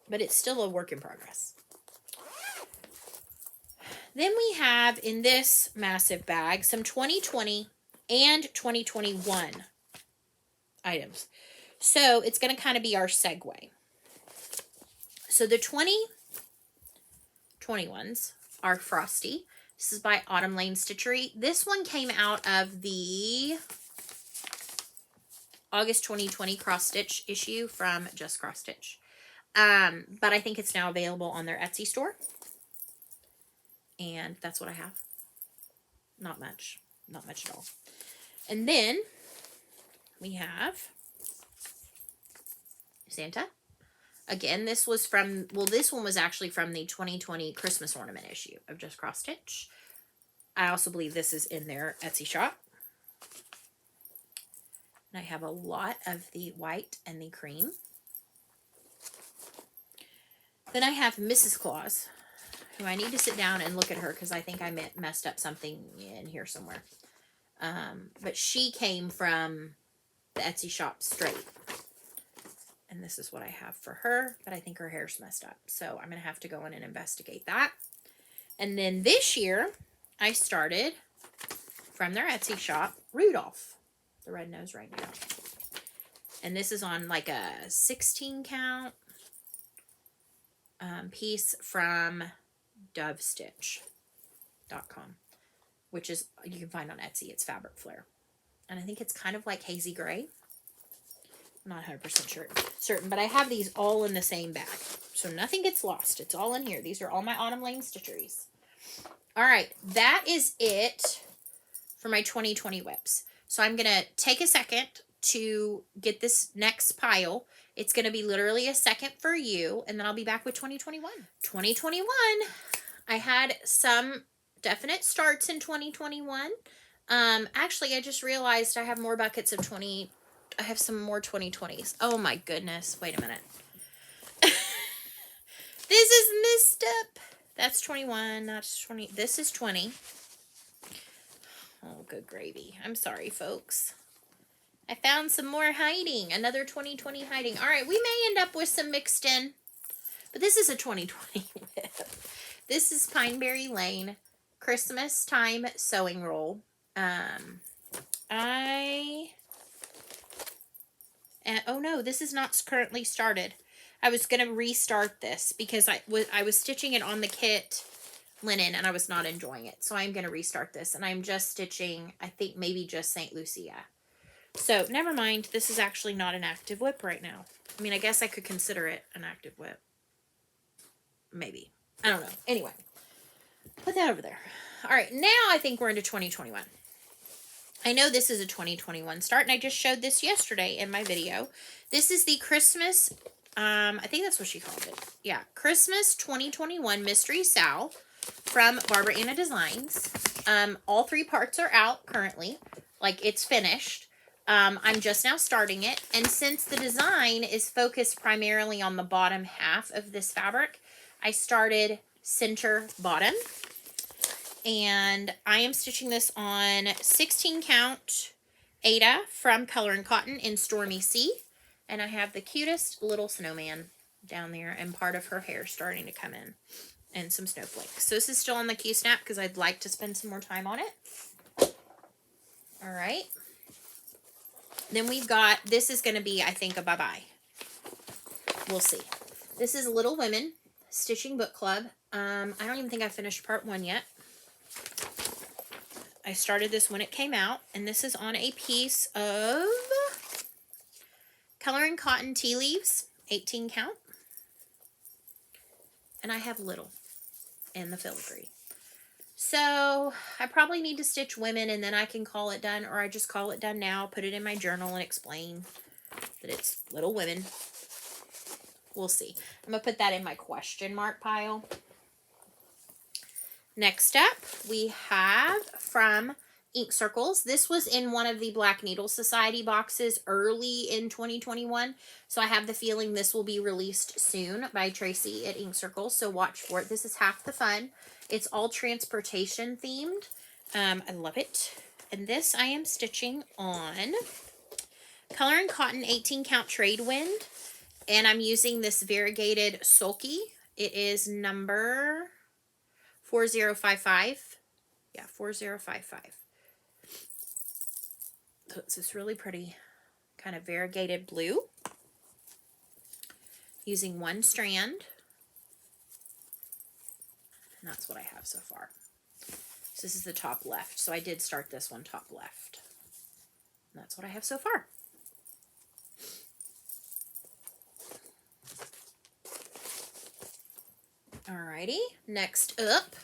but it's still a work in progress. Then we have in this massive bag some 2020 and 2021 items. So it's going to kind of be our segue. So the 2021s are Frosty. This is by Autumn Lane Stitchery. This one came out of the August 2020 cross stitch issue from Just Cross Stitch. But I think it's now available on their Etsy store. And that's what I have. Not much. Not much at all. And then we have Santa. Again, this was from, well, this one was actually from the 2020 Christmas ornament issue of Just Cross Stitch. I also believe this is in their Etsy shop. And I have a lot of the white and the cream. Then I have Mrs. Claus. who I need to sit down and look at her because I think I messed up something in here somewhere. But she came from the Etsy shop straight. And this is what I have for her, but I think her hair's messed up. So I'm going to have to go in and investigate that. And then this year, I started from their Etsy shop, Rudolph, the red-nosed reindeer. And this is on like a 16 count piece from dovestitch.com, which is, you can find on Etsy. It's fabric flare. And I think it's kind of like hazy gray. I'm not 100% certain, but I have these all in the same bag. So nothing gets lost. It's all in here. These are all my Autumn Lane stitcheries. All right, that is it for my 2020 WIPs. So I'm going to take a second to get this next pile. It's going to be literally a second for you, and then I'll be back with 2021. 2021, I had some definite starts in 2021. Actually, I just realized I have more buckets of I have some more 2020s. Oh my goodness. Wait a minute. This is messed up. That's 21. That's 20. This is 20. Oh, good gravy. I'm sorry, folks. I found some more hiding. Another 2020 hiding. All right. We may end up with some mixed in. But this is a 2020 WIP. This is Pineberry Lane Christmas Time Sewing Roll. Oh no, this is not currently started. I was going to restart this because I was stitching it on the kit linen and I was not enjoying it. So I'm going to restart this, and I'm just stitching, I think maybe just St. Lucia. So never mind. This is actually not an active WIP right now. I mean, I guess I could consider it an active WIP. Maybe. I don't know. Anyway, put that over there. All right. Now I think we're into 2021. I know this is a 2021 start, and I just showed this yesterday in my video. This is the Christmas, I think that's what she called it. Yeah, Christmas 2021 Mystery Sal from Barbara Anna Designs. All 3 parts are out currently. Like, it's finished. I'm just now starting it, and since the design is focused primarily on the bottom half of this fabric, I started center bottom. And I am stitching this on 16 count Ada from Color and Cotton in Stormy Sea. And I have the cutest little snowman down there and part of her hair starting to come in. And some snowflakes. So this is still on the Q-snap because I'd like to spend some more time on it. All right. Then we've got, this is going to be, I think, a bye-bye. We'll see. This is Little Women Stitching Book Club. I don't even think I finished part 1 yet. I started this when it came out, and this is on a piece of Color and Cotton Tea Leaves, 18 count. And I have little in the filigree. So I probably need to stitch women, and then I can call it done, or I just call it done now, put it in my journal, and explain that it's Little Women. We'll see. I'm going to put that in my question mark pile. Next up, we have from Ink Circles. This was in one of the Black Needle Society boxes early in 2021. So I have the feeling this will be released soon by Tracy at Ink Circles. So watch for it. This is half the fun. It's all transportation themed. I love it. And this I am stitching on Color and Cotton 18 count Trade Wind. And I'm using this variegated Sulky. It is number 4055. Yeah, 4055. So it's this really pretty kind of variegated blue. Using 1 strand. And that's what I have so far. So this is the top left. So I did start this one top left. And that's what I have so far. Alrighty, next up,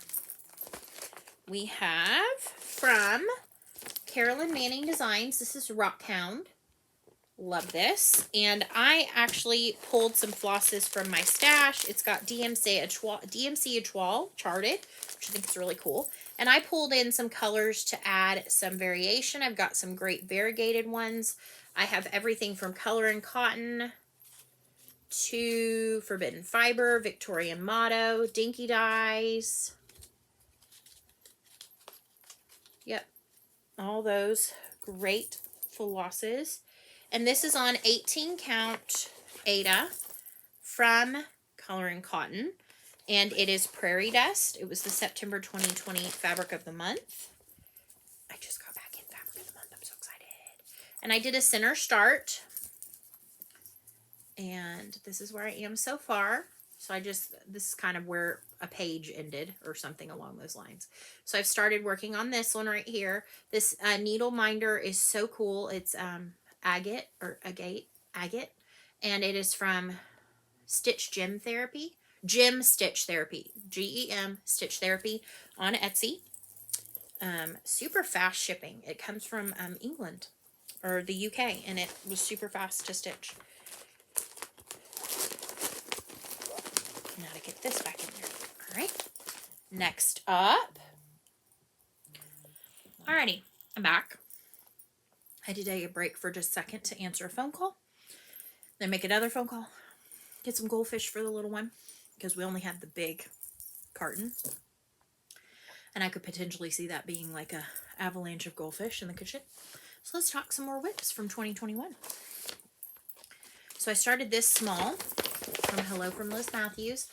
we have from Carolyn Manning Designs. This is Rockhound. Love this. And I actually pulled some flosses from my stash. It's got DMC Etoile charted, which I think is really cool. And I pulled in some colors to add some variation. I've got some great variegated ones. I have everything from Color and Cotton 2 Forbidden Fiber, Victorian Motto, Dinky Dyes. Yep, all those great flosses. And this is on 18 count Ada from Color and Cotton. And it is Prairie Dust. It was the September 2020 Fabric of the Month. I just got back in Fabric of the Month. I'm so excited. And I did a center start. And this is where I am so far. So this is kind of where a page ended or something along those lines. So I've started working on this one right here. This needle minder is so cool. It's agate. And it is from Stitch Gem Therapy. Gem Stitch Therapy. GEM Stitch Therapy on Etsy. Super fast shipping. It comes from England or the UK, and it was super fast to stitch. Now to get this back in there. All right. Next up. Alrighty, I'm back. I did take a break for just a second to answer a phone call. Then make another phone call. Get some goldfish for the little one because we only have the big carton. And I could potentially see that being like a avalanche of goldfish in the kitchen. So let's talk some more WIPs from 2021. So I started this small from Hello from Liz Matthews.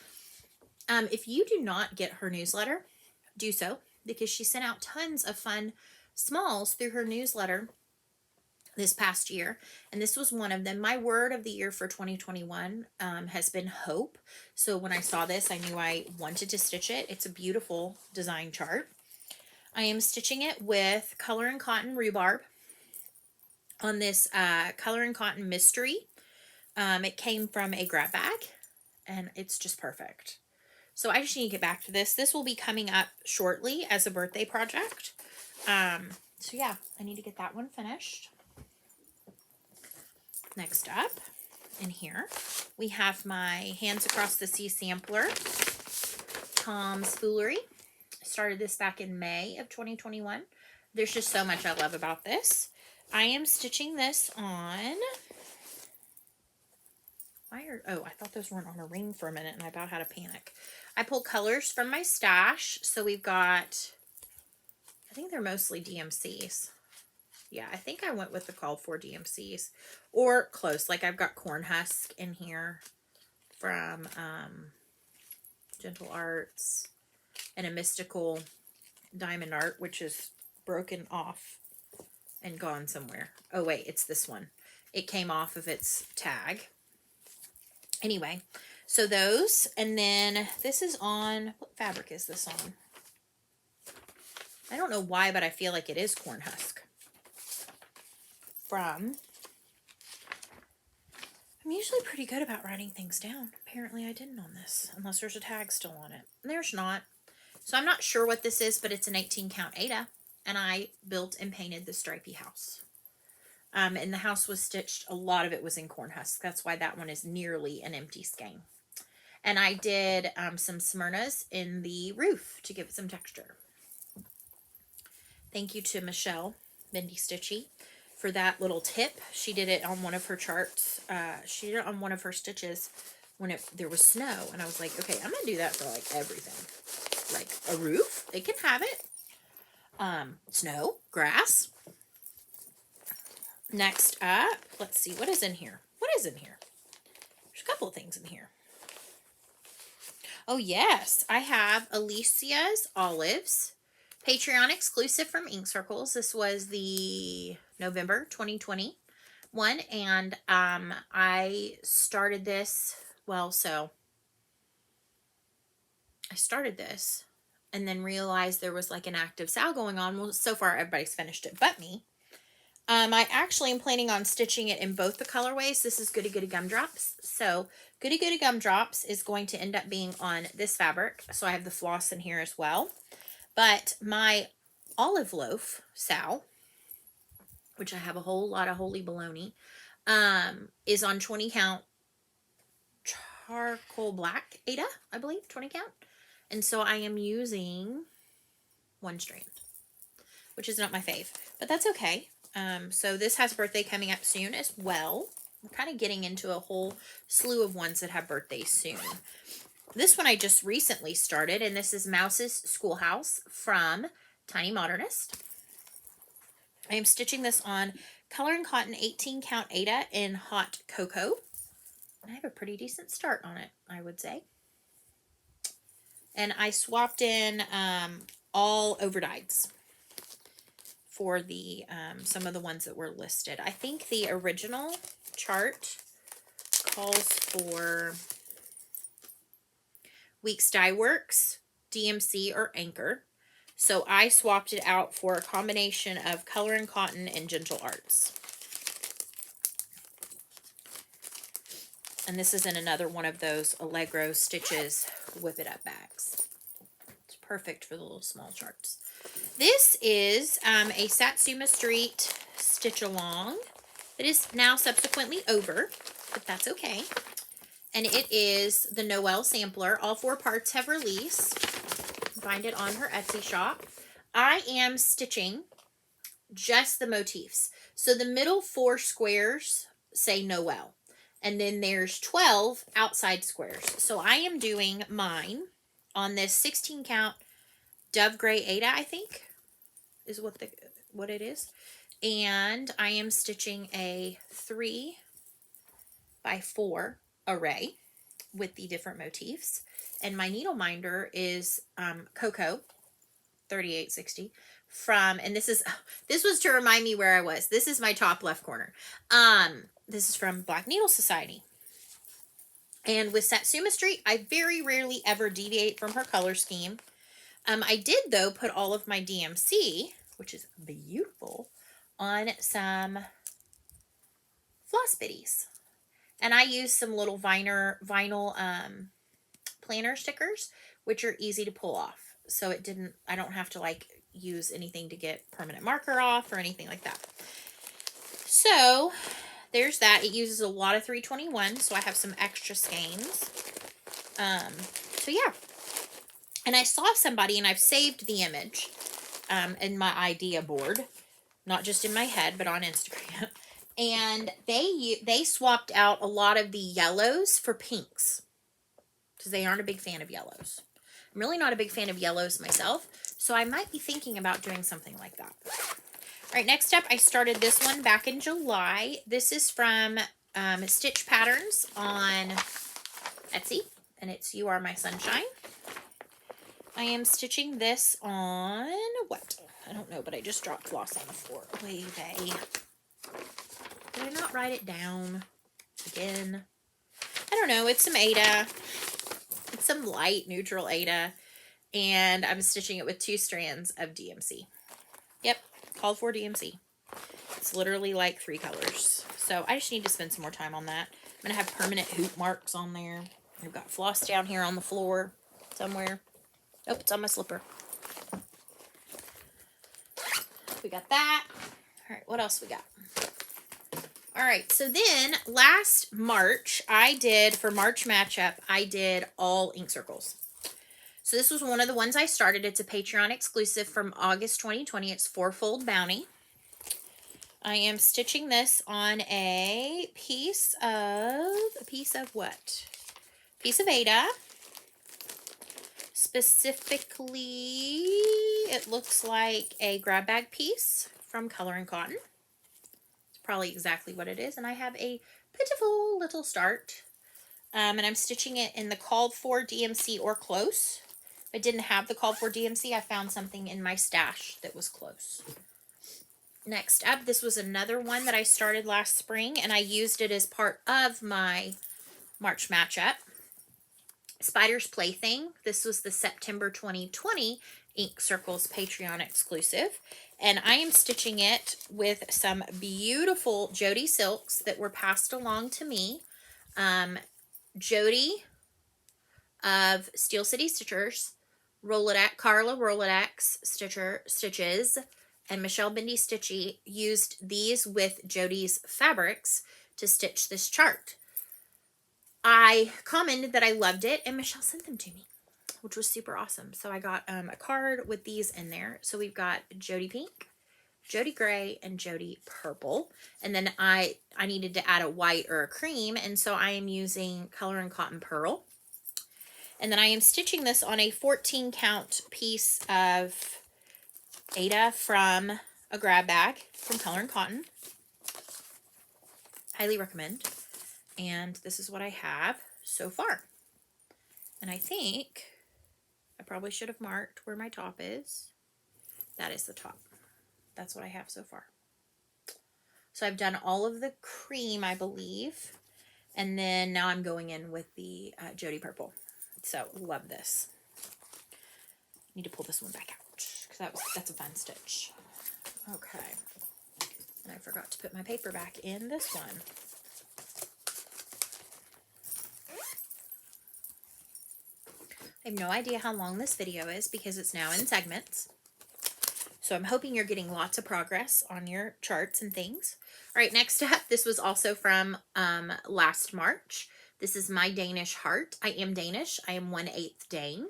If you do not get her newsletter, do so, because she sent out tons of fun smalls through her newsletter this past year, and this was one of them. My word of the year for 2021 has been hope. So when I saw this, I knew I wanted to stitch it. It's a beautiful design chart. I am stitching it with Color and Cotton Rhubarb on this Color and Cotton Mystery. It came from a grab bag, and it's just perfect. So I just need to get back to this. This will be coming up shortly as a birthday project. So yeah, I need to get that one finished. Next up, in here, we have my Hands Across the Sea sampler, Tom's Foolery. I started this back in May of 2021. There's just so much I love about this. I am stitching this on... Oh, I thought those weren't on a ring for a minute and I about had a panic. I pulled colors from my stash. So we've got, I think they're mostly DMCs. Yeah, I think I went with the called for DMCs or close. Like I've got Corn Husk in here from Gentle Arts and a Mystical Diamond Art, which is broken off and gone somewhere. Oh wait, it's this one. It came off of its tag. Anyway, so those, and then this is on, what fabric is this on? I don't know why, but I feel like it is Corn Husk. I'm usually pretty good about writing things down. Apparently I didn't on this, unless there's a tag still on it. And there's not. So I'm not sure what this is, but it's an 18 count Ada, and I built and painted the stripy house. And the house was stitched, a lot of it was in Corn Husk. That's why that one is nearly an empty skein. And I did some Smyrnas in the roof to give it some texture. Thank you to Michelle Bendy Stitchy for that little tip. She did it on one of her charts. She did it on one of her stitches when there was snow. And I was like, okay, I'm going to do that for like everything. Like a roof, it can have it. Snow, grass. Next up, let's see, what is in here? What is in here? There's a couple of things in here. Oh, yes, I have Alicia's Olives, Patreon exclusive from Ink Circles. This was the November 2020 one, and I started this, I started this and then realized there was like an active sale going on. Well, so far everybody's finished it but me. I actually am planning on stitching it in both the colorways. This is Goody Goody Gumdrops. So Goody Goody Gumdrops is going to end up being on this fabric. So I have the floss in here as well. But my Olive Loaf Sal, which I have a whole lot of holy baloney, is on 20 count charcoal black Ada, I believe, 20 count. And so I am using one strand, which is not my fave, but that's okay. So this has birthday coming up soon as well. I'm kind of getting into a whole slew of ones that have birthdays soon. This one I just recently started, and this is Mouse's Schoolhouse from Tiny Modernist. I am stitching this on Color and Cotton 18 count Aida in Hot Cocoa. And I have a pretty decent start on it, I would say. And I swapped in all overdyes for the some of the ones that were listed. I think the original chart calls for Weeks Dye Works, DMC, or Anchor. So I swapped it out for a combination of Color and Cotton and Gentle Arts. And this is in another one of those Allegro Stitches Whip It Up bags. It's perfect for the little small charts. This is a Satsuma Street Stitch Along. It is now subsequently over, but that's okay. And it is the Noel sampler. All 4 parts have released. Find it on her Etsy shop. I am stitching just the motifs. So the middle 4 squares say Noel. And then there's 12 outside squares. So I am doing mine on this 16 count Dove Gray Aida, I think, is what it is. And I am stitching a 3 by 4 array with the different motifs. And my needle minder is Cocoa 3860 from, and this was to remind me where I was. This is my top left corner. This is from Black Needle Society. And with Satsuma Street, I very rarely ever deviate from her color scheme. I did, though, put all of my DMC, which is beautiful, on some floss bitties. And I used some little vinyl planner stickers, which are easy to pull off. So I don't have to like use anything to get permanent marker off or anything like that. So there's that. It uses a lot of 321, so I have some extra skeins. So yeah. And I saw somebody, and I've saved the image in my idea board, not just in my head, but on Instagram. And they swapped out a lot of the yellows for pinks because they aren't a big fan of yellows. I'm really not a big fan of yellows myself, so I might be thinking about doing something like that. All right, next up, I started this one back in July. This is from Stitch Patterns on Etsy, and it's You Are My Sunshine. I am stitching this on what? I don't know, but I just dropped floss on the floor. Oy vey. Did I not write it down again? I don't know. It's some Aida. It's some light neutral Aida. And I'm stitching it with 2 strands of DMC. Yep, called for DMC. It's literally like 3 colors. So I just need to spend some more time on that. I'm going to have permanent hoop marks on there. I've got floss down here on the floor somewhere. Oh, it's on my slipper. We got that. All right, what else we got? All right, so then last March, for March Matchup, I did all ink circles. So this was one of the ones I started. It's a Patreon exclusive from August 2020. It's 4-fold bounty. I am stitching this on a piece of what? Piece of Aida. Specifically, it looks like a grab bag piece from Color and Cotton. It's probably exactly what it is. And I have a pitiful little start. And I'm stitching it in the called for DMC or close. If I didn't have the called for DMC, I found something in my stash that was close. Next up, this was another one that I started last spring, and I used it as part of my March Matchup. Spider's Plaything. This was the September 2020 Ink Circles Patreon exclusive. And I am stitching it with some beautiful Jody silks that were passed along to me. Jody of Steel City Stitchers, Carla Rolodex Stitches, and Michelle Bindi Stitchy used these with Jody's fabrics to stitch this chart. I commented that I loved it, and Michelle sent them to me, which was super awesome. So I got a card with these in there. So we've got Jody Pink, Jody Gray and Jody Purple. And then I needed to add a white or a cream, and so I am using Color and Cotton Pearl. And then I am stitching this on a 14 count piece of Aida from a grab bag from Color and Cotton. Highly recommend. And this is what I have so far. And I think I probably should have marked where my top is. That is the top. That's what I have so far. So I've done all of the cream, I believe. And then now I'm going in with the Jody Purple. So love this. Need to pull this one back out because that's a fun stitch. Okay. And I forgot to put my paper back in this one. I have no idea how long this video is because it's now in segments. So I'm hoping you're getting lots of progress on your charts and things. All right, next up, this was also from last March. This is my Danish heart. I am Danish. I am 1/8 Dane.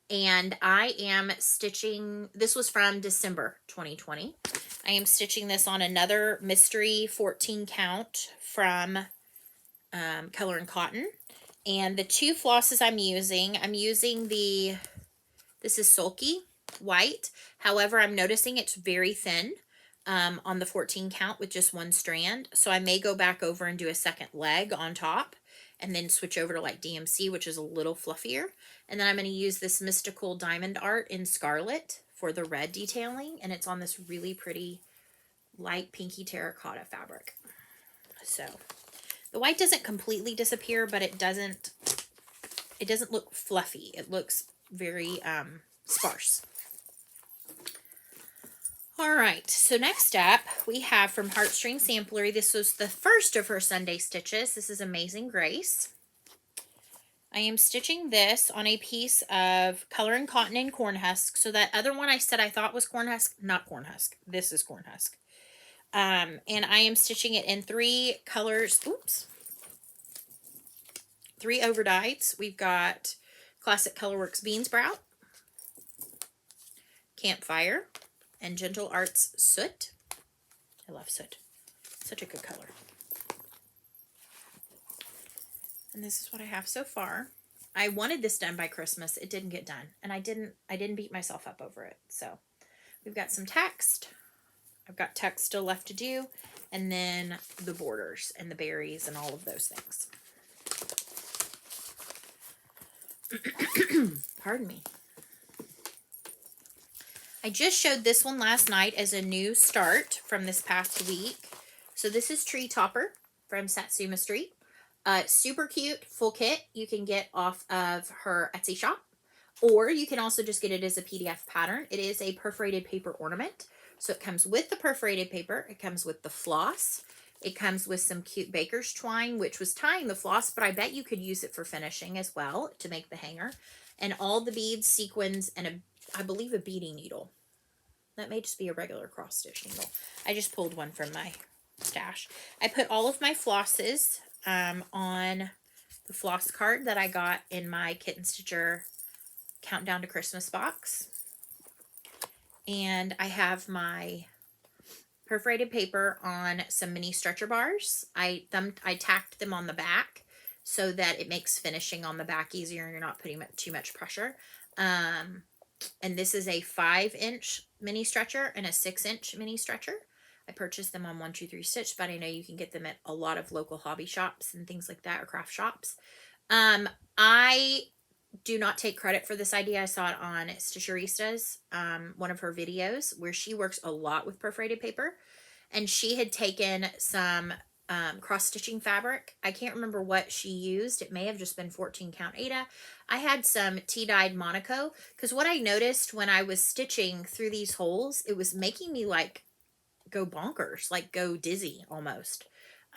And I am stitching, this was from December 2020. I am stitching this on another mystery 14 count from Color and Cotton. And the two flosses I'm using this is Sulky white. However, I'm noticing it's very thin on the 14 count with just one strand. So I may go back over and do a second leg on top and then switch over to like DMC, which is a little fluffier. And then I'm going to use this Mystical Diamond Art in Scarlet for the red detailing. And it's on this really pretty light pinky terracotta fabric. So the white doesn't completely disappear, but it doesn't look fluffy. It looks very sparse. All right, so next up we have from Heartstring Samplery. This was the first of her Sunday stitches. This is Amazing Grace. I am stitching this on a piece of Color and Cotton and Corn Husk. So that other one I said I thought was Corn Husk, not Corn Husk. This is Corn Husk. And I am stitching it in 3 colors. Oops. 3 overdyes. We've got Classic Colorworks Bean Sprout, Campfire, and Gentle Arts Soot. I love soot. Such a good color. And this is what I have so far. I wanted this done by Christmas. It didn't get done. And I didn't beat myself up over it. So we've got some text. I've got text still left to do. And then the borders and the berries and all of those things. Pardon me. I just showed this one last night as a new start from this past week. So this is Tree Topper from Satsuma Street. Super cute full kit you can get off of her Etsy shop. Or you can also just get it as a PDF pattern. It is a perforated paper ornament. So it comes with the perforated paper. It comes with the floss. It comes with some cute baker's twine, which was tying the floss, but I bet you could use it for finishing as well to make the hanger. And all the beads, sequins, and I believe a beading needle. That may just be a regular cross stitch needle. I just pulled one from my stash. I put all of my flosses on the floss card that I got in my Kitten Stitcher Countdown to Christmas box. And I have my perforated paper on some mini stretcher bars. I tacked them on the back so that it makes finishing on the back easier and you're not putting too much pressure. And this is a 5-inch mini stretcher and a 6-inch mini stretcher. I purchased them on 123 Stitch, but I know you can get them at a lot of local hobby shops and things like that, or craft shops. I do not take credit for this idea. I saw it on Stitcherista's, one of her videos, where she works a lot with perforated paper. And she had taken some cross-stitching fabric. I can't remember what she used. It may have just been 14 count Aida. I had some tea-dyed Monaco, because what I noticed when I was stitching through these holes, it was making me like go bonkers, like go dizzy almost.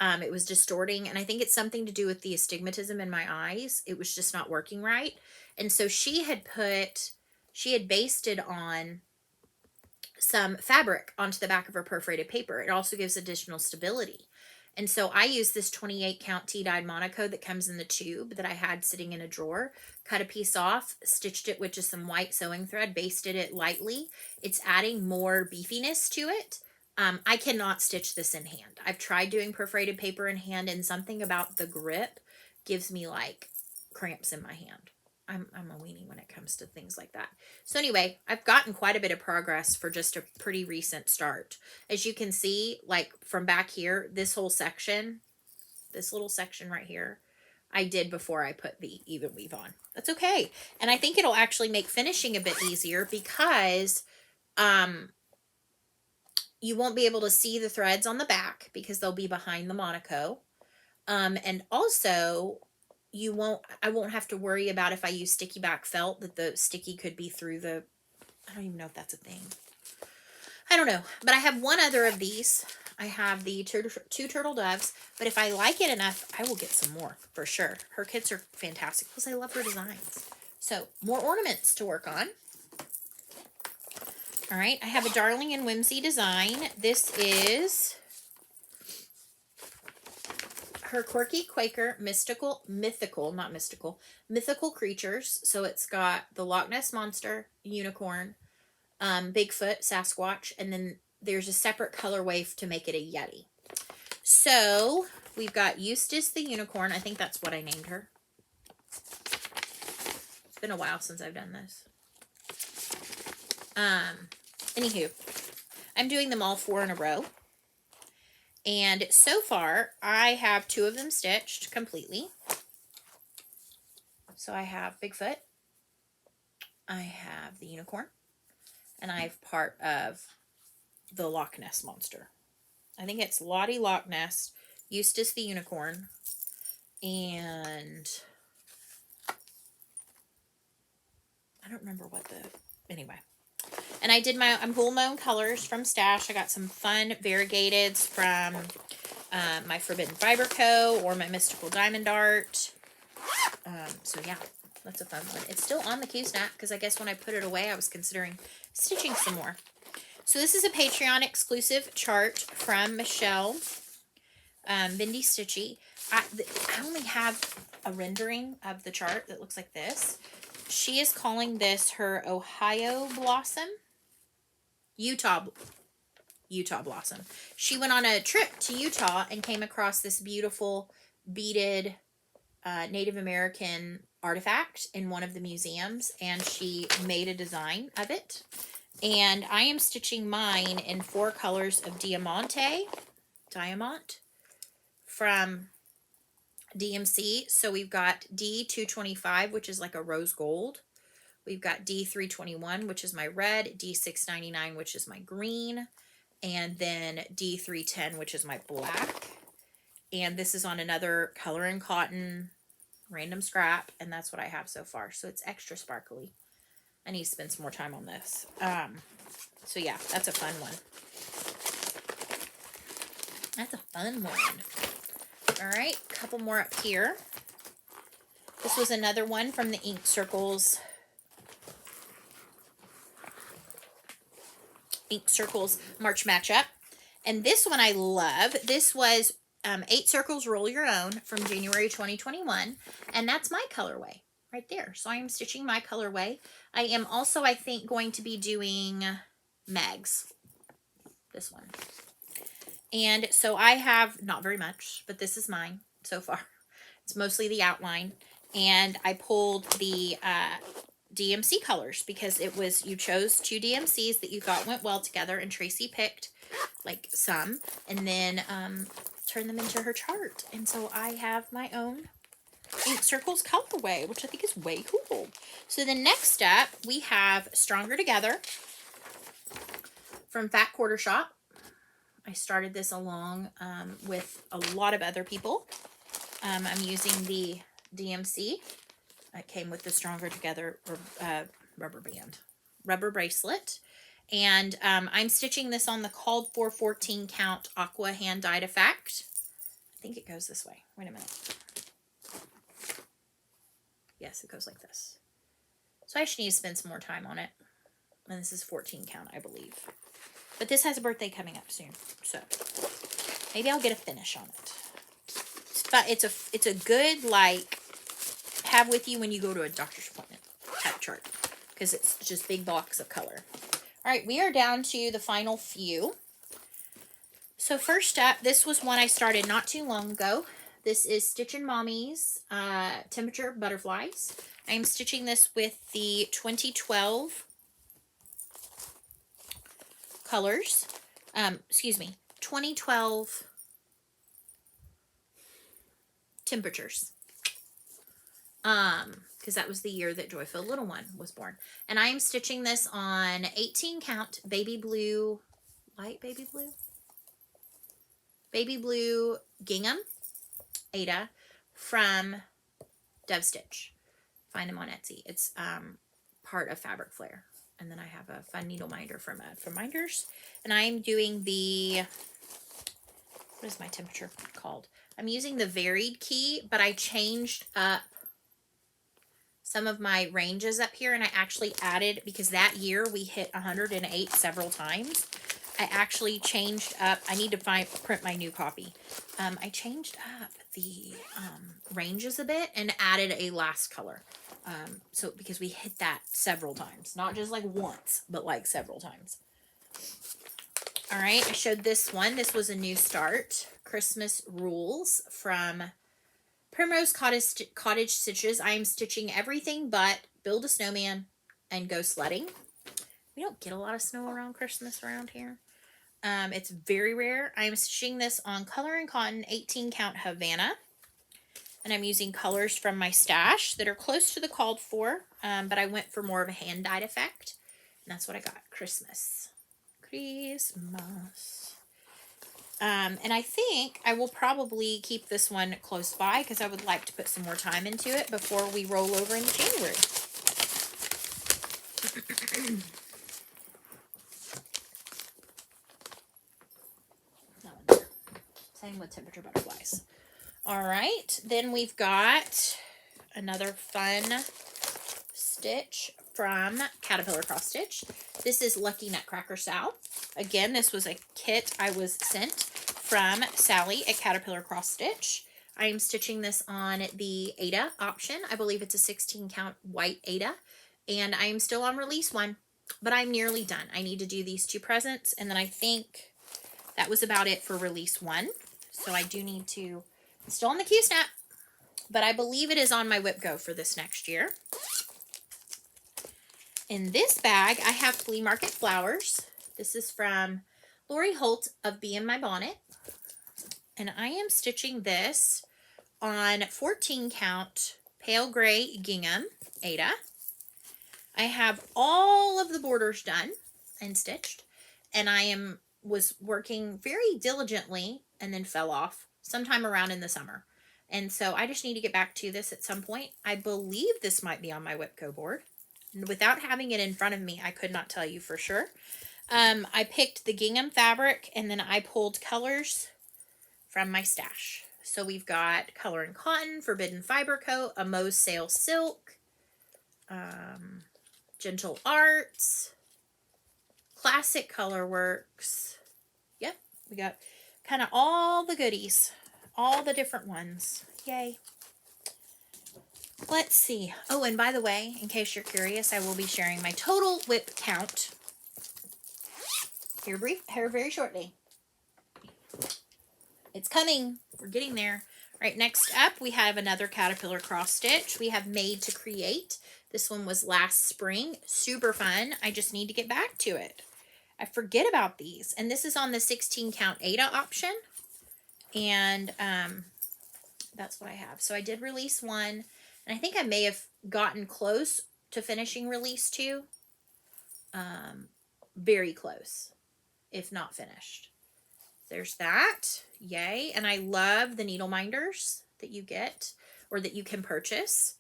It was distorting, and I think it's something to do with the astigmatism in my eyes. It was just not working right. And so she had basted on some fabric onto the back of her perforated paper. It also gives additional stability. And so I used this 28 count tea-dyed Monaco that comes in the tube that I had sitting in a drawer, cut a piece off, stitched it with just some white sewing thread, basted it lightly. It's adding more beefiness to it. I cannot stitch this in hand. I've tried doing perforated paper in hand, and something about the grip gives me like cramps in my hand. I'm a weenie when it comes to things like that. So anyway, I've gotten quite a bit of progress for just a pretty recent start. As you can see, like from back here, this whole section, this little section right here, I did before I put the even weave on. That's okay. And I think it'll actually make finishing a bit easier because you won't be able to see the threads on the back because they'll be behind the Monaco. And also I won't have to worry about if I use sticky back felt that the sticky could be through the, I don't even know if that's a thing. I don't know, but I have one other of these. I have the two turtle doves, but if I like it enough, I will get some more for sure. Her kits are fantastic because I love her designs. So more ornaments to work on. All right, I have a Darling and Whimsy design. This is her Quirky Quaker mythical creatures. So it's got the Loch Ness Monster, unicorn, Bigfoot, Sasquatch, and then there's a separate colorway to make it a Yeti. So we've got Eustace the unicorn. I think that's what I named her. It's been a while since I've done this. Anywho, I'm doing them all 4 in a row. And so far, I have 2 of them stitched completely. So I have Bigfoot, I have the unicorn, and I have part of the Loch Ness Monster. I think it's Lottie Loch Ness, Eustace the unicorn, and I don't remember what anyway. And I did I'm pulling my own colors from Stash. I got some fun variegateds from my Forbidden Fiber Co. or my Mystical Diamond Art. So yeah, that's a fun one. It's still on the Q-Snap because I guess when I put it away, I was considering stitching some more. So this is a Patreon exclusive chart from Michelle Bindi Stitchy. I only have a rendering of the chart that looks like this. She is calling this her Ohio Blossom. Utah Blossom. She went on a trip to Utah and came across this beautiful beaded Native American artifact in one of the museums, and she made a design of it. And I am stitching mine in 4 colors of Diamant from DMC. So we've got D225, which is like a rose gold. We've got D321, which is my red, D699, which is my green, and then D310, which is my black. And this is on another Color and Cotton random scrap, and that's what I have so far. So it's extra sparkly. I need to spend some more time on this. So yeah, that's a fun one. That's a fun one. All right, a couple more up here. This was another one from the Ink Circles March matchup. And this one I love. This was 8 Circles Roll Your Own from January 2021. And that's my colorway right there. So I am stitching my colorway. I am also, I think, going to be doing Meg's. This one. And so I have not very much, but this is mine so far. It's mostly the outline. And I pulled the DMC colors because it was, you chose 2 DMCs that you thought went well together, and Tracy picked like some and then turned them into her chart. And so I have my own Ink Circles colorway, which I think is way cool. So the next step, we have Stronger Together from Fat Quarter Shop. I started this along with a lot of other people. I'm using the DMC. It came with the Stronger Together rubber bracelet. And I'm stitching this on the called for 14 count aqua hand dyed effect. I think it goes this way. Wait a minute. Yes, it goes like this. So I just need to spend some more time on it. And this is 14 count, I believe. But this has a birthday coming up soon. So maybe I'll get a finish on it. But it's a good, like, have with you when you go to a doctor's appointment type chart. Because it's just big blocks of color. All right, we are down to the final few. So first up, this was one I started not too long ago. This is Stitchin' Mommy's Temperature Butterflies. I am stitching this with the 2012 colors. Excuse me, 2012 temperatures. Because that was the year that Joyful Little One was born. And I am stitching this on 18 count baby blue, light baby blue gingham Ada from Dove Stitch. Find them on Etsy. It's part of Fabric Flare. And then I have a fun needle minder from Minders. And I'm doing the, what is my temperature called? I'm using the varied key, but I changed up some of my ranges up here, and I actually added, because that year we hit 108 several times, I actually changed up, I need to print my new copy. I changed up the ranges a bit and added a last color. So because we hit that several times, not just like once, but like several times. All right, I showed this one. This was a new start, Christmas Rules from Primrose Cottage Stitches. I am stitching everything but Build a Snowman and Go Sledding. We don't get a lot of snow around Christmas around here. It's very rare. I'm stitching this on Color and Cotton 18 count Havana. And I'm using colors from my stash that are close to the called for. But I went for more of a hand dyed effect. And that's what I got. Christmas. And I think I will probably keep this one close by because I would like to put some more time into it before we roll over into January. Same with Temperature Butterflies. All right, then we've got another fun stitch from Caterpillar Cross Stitch. This is Lucky Nutcracker Sal. Again, this was a kit I was sent from Sally at Caterpillar Cross Stitch. I am stitching this on the Ada option. I believe it's a 16 count white Ada. And I am still on release 1, but I'm nearly done. I need to do these 2 presents, and then I think that was about it for release 1. So I do need to, it's still on the Q-Snap, but I believe it is on my WIP Go for this next year. In this bag, I have Flea Market Flowers. This is from Lori Holt of Bee in My Bonnet. And I am stitching this on 14 count Pale Gray Gingham Ada. I have all of the borders done and stitched. And I was working very diligently and then fell off sometime around in the summer. And so I just need to get back to this at some point. I believe this might be on my WIP Go board. Without having it in front of me, I could not tell you for sure. I picked the gingham fabric, and then I pulled colors from my stash. So we've got Color and Cotton, Forbidden Fiber Coat, a Moe's Sale Silk, Gentle Arts, Classic Color Works. Yep, we got kind of all the goodies, all the different ones. Yay. Let's see. Oh, and by the way, in case you're curious, I will be sharing my total WIP count here very shortly. It's coming. We're getting there. All right, next up, we have another Caterpillar Cross Stitch. We have Made to Create. This one was last spring. Super fun. I just need to get back to it. I forget about these. And this is on the 16 count Ada option. And that's what I have. So I did release 1. And I think I may have gotten close to finishing release 2. Very close, if not finished. There's that. Yay. And I love the needle minders that you get or that you can purchase.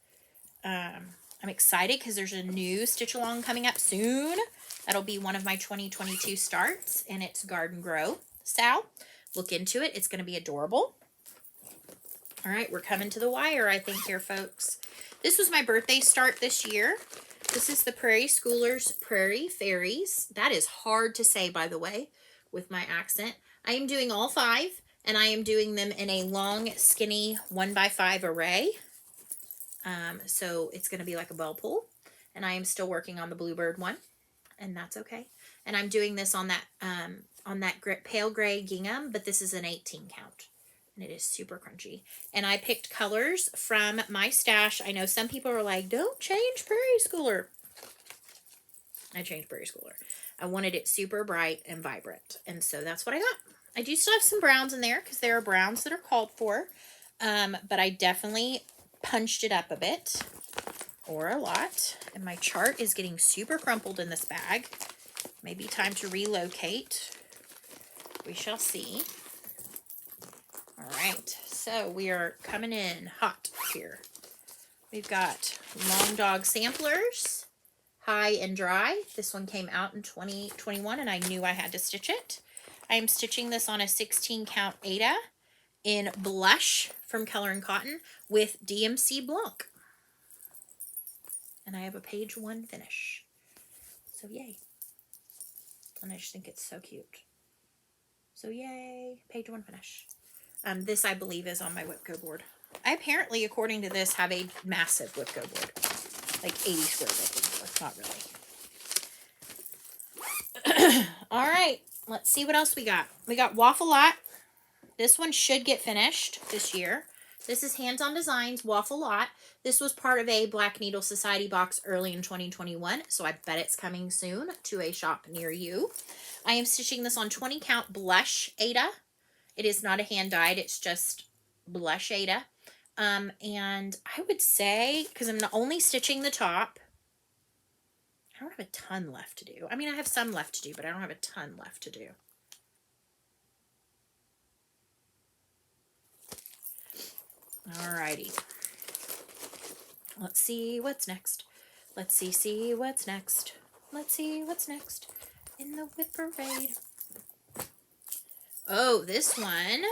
I'm excited because there's a new stitch along coming up soon. That'll be one of my 2022 starts, and it's Garden Grow Sal. Look into it. It's going to be adorable. All right, we're coming to the wire, I think, here, folks. This was my birthday start this year. This is the Prairie Schoolers Prairie Fairies. That is hard to say, by the way, with my accent. I am doing all 5, and I am doing them in a long, skinny 1x5 array. So it's going to be like a bell pull. And I am still working on the Bluebird one, and that's okay. And I'm doing this on that on that pale gray gingham, but this is an 18 count. And it is super crunchy. And I picked colors from my stash. I know some people are like, don't change Prairie Schooler. I changed Prairie Schooler. I wanted it super bright and vibrant. And so that's what I got. I do still have some browns in there because there are browns that are called for. But I definitely punched it up a bit or a lot. And my chart is getting super crumpled in this bag. Maybe time to relocate. We shall see. All right, so we are coming in hot here. We've got Long Dog Samplers, High and Dry. This one came out in 2021 and I knew I had to stitch it. I am stitching this on a 16 count Aida in Blush from Color and Cotton with DMC Blanc. And I have a page 1 finish. So yay. And I just think it's so cute. So yay, page 1 finish. This, I believe, is on my WIP Go board. I apparently, according to this, have a massive WIP Go board. Like 80 square WIP board. Not really. All right. Let's see what else we got. We got Waffle Lot. This one should get finished this year. This is Hands On Designs Waffle Lot. This was part of a Black Needle Society box early in 2021, so I bet it's coming soon to a shop near you. I am stitching this on 20 count Blush Aida. It is not a hand dyed, it's just Blush Aida. And I would say, because I'm not only stitching the top, I don't have a ton left to do. I mean, I have some left to do, but I don't have a ton left to do. Alrighty. Let's see what's next. Let's see what's next. Let's see what's next in the WIP parade. Oh, this one.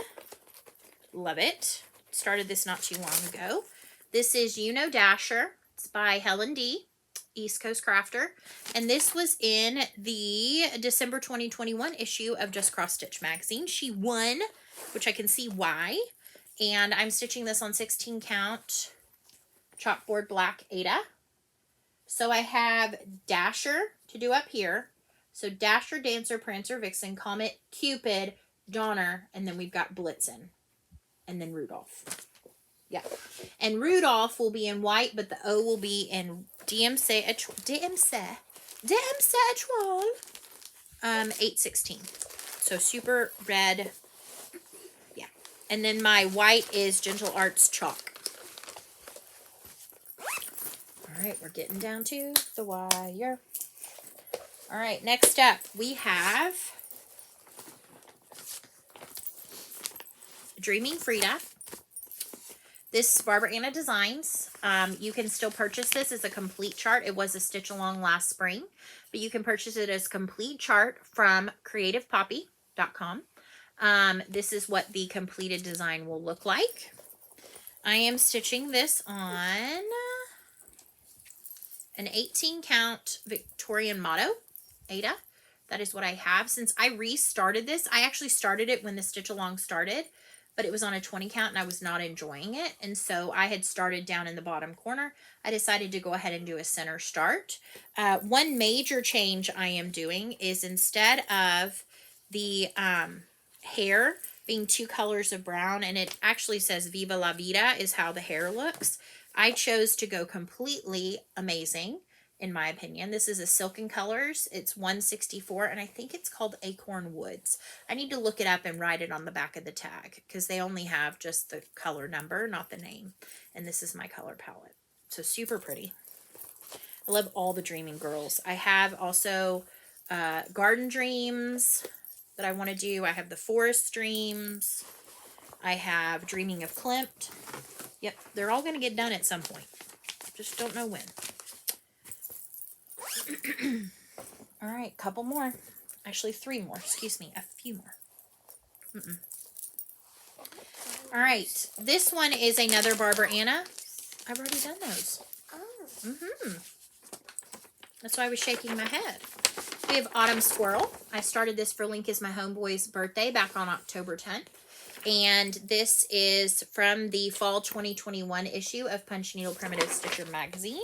Love it. Started this not too long ago. This is You Know Dasher. It's by Helen D. East Coast Crafter. And this was in the December 2021 issue of Just Cross Stitch magazine. She won, which I can see why. And I'm stitching this on 16 count chalkboard black Aida. So I have Dasher to do up here. So Dasher, Dancer, Prancer, Vixen, Comet, Cupid, Donner, and then we've got Blitzen. And then Rudolph. Yeah. And Rudolph will be in white, but the O will be in DMC Étoile 816. So super red. Yeah. And then my white is Gentle Arts chalk. All right, we're getting down to the wire. All right, next up we have Dreaming Frida. This is Barbara Anna Designs. You can still purchase this as a complete chart. It was a stitch along last spring, but you can purchase it as complete chart from creativepoppy.com. This is what the completed design will look like. I am stitching this on an 18 count Victorian motto Aida. That is what I have. Since I restarted this, I actually started it when the stitch along started, but it was on a 20 count and I was not enjoying it. And so I had started down in the bottom corner. I decided to go ahead and do a center start. One major change I am doing is instead of the hair being 2 colors of brown, and it actually says Viva la Vida is how the hair looks, I chose to go completely amazing. In my opinion, this is a Silken Colors. It's 164, and I think it's called Acorn Woods. I need to look it up and write it on the back of the tag because they only have just the color number, not the name. And this is my color palette. So super pretty. I love all the Dreaming Girls. I have also Garden Dreams that I want to do. I have the Forest Dreams. I have Dreaming of Klimt. Yep, they're all going to get done at some point. Just don't know when. All right, couple more. Actually, 3 more. Excuse me, a few more. All right, this one is another Barbara Anna. I've already done those. Oh. That's why I was shaking my head. We have Autumn Squirrel. I started this for Link is My Homeboy's birthday back on October 10th. And this is from the fall 2021 issue of Punch Needle Primitive Stitcher magazine.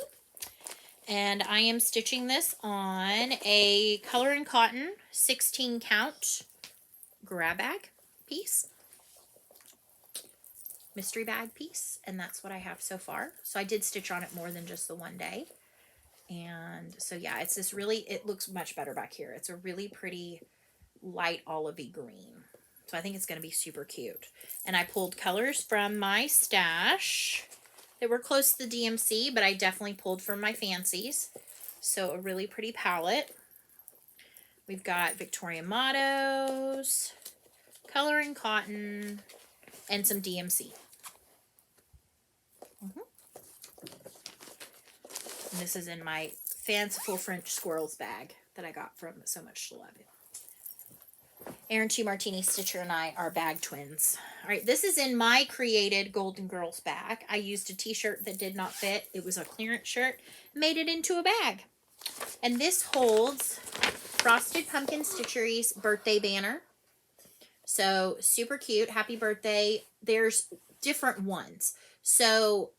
And I am stitching this on a Color and Cotton 16 count grab bag piece, mystery bag piece, and that's what I have so far. So I did stitch on it more than just the one day. And so yeah, it's this really, it looks much better back here. It's a really pretty light olivey green. So I think it's going to be super cute. And I pulled colors from my stash that were close to the DMC, but I definitely pulled from my fancies. So a really pretty palette. We've got Victoria Mottos, Color and Cotton, and some DMC. And this is in my fanciful French squirrels bag that I got from So Much to Love. Aaron Two Martini Stitcher and I are bag twins. All right, this is in my created Golden Girls bag. I used a t-shirt that did not fit. It was a clearance shirt. Made it into a bag. And this holds Frosted Pumpkin Stitchery's birthday banner. So super cute. Happy birthday. There's different ones. So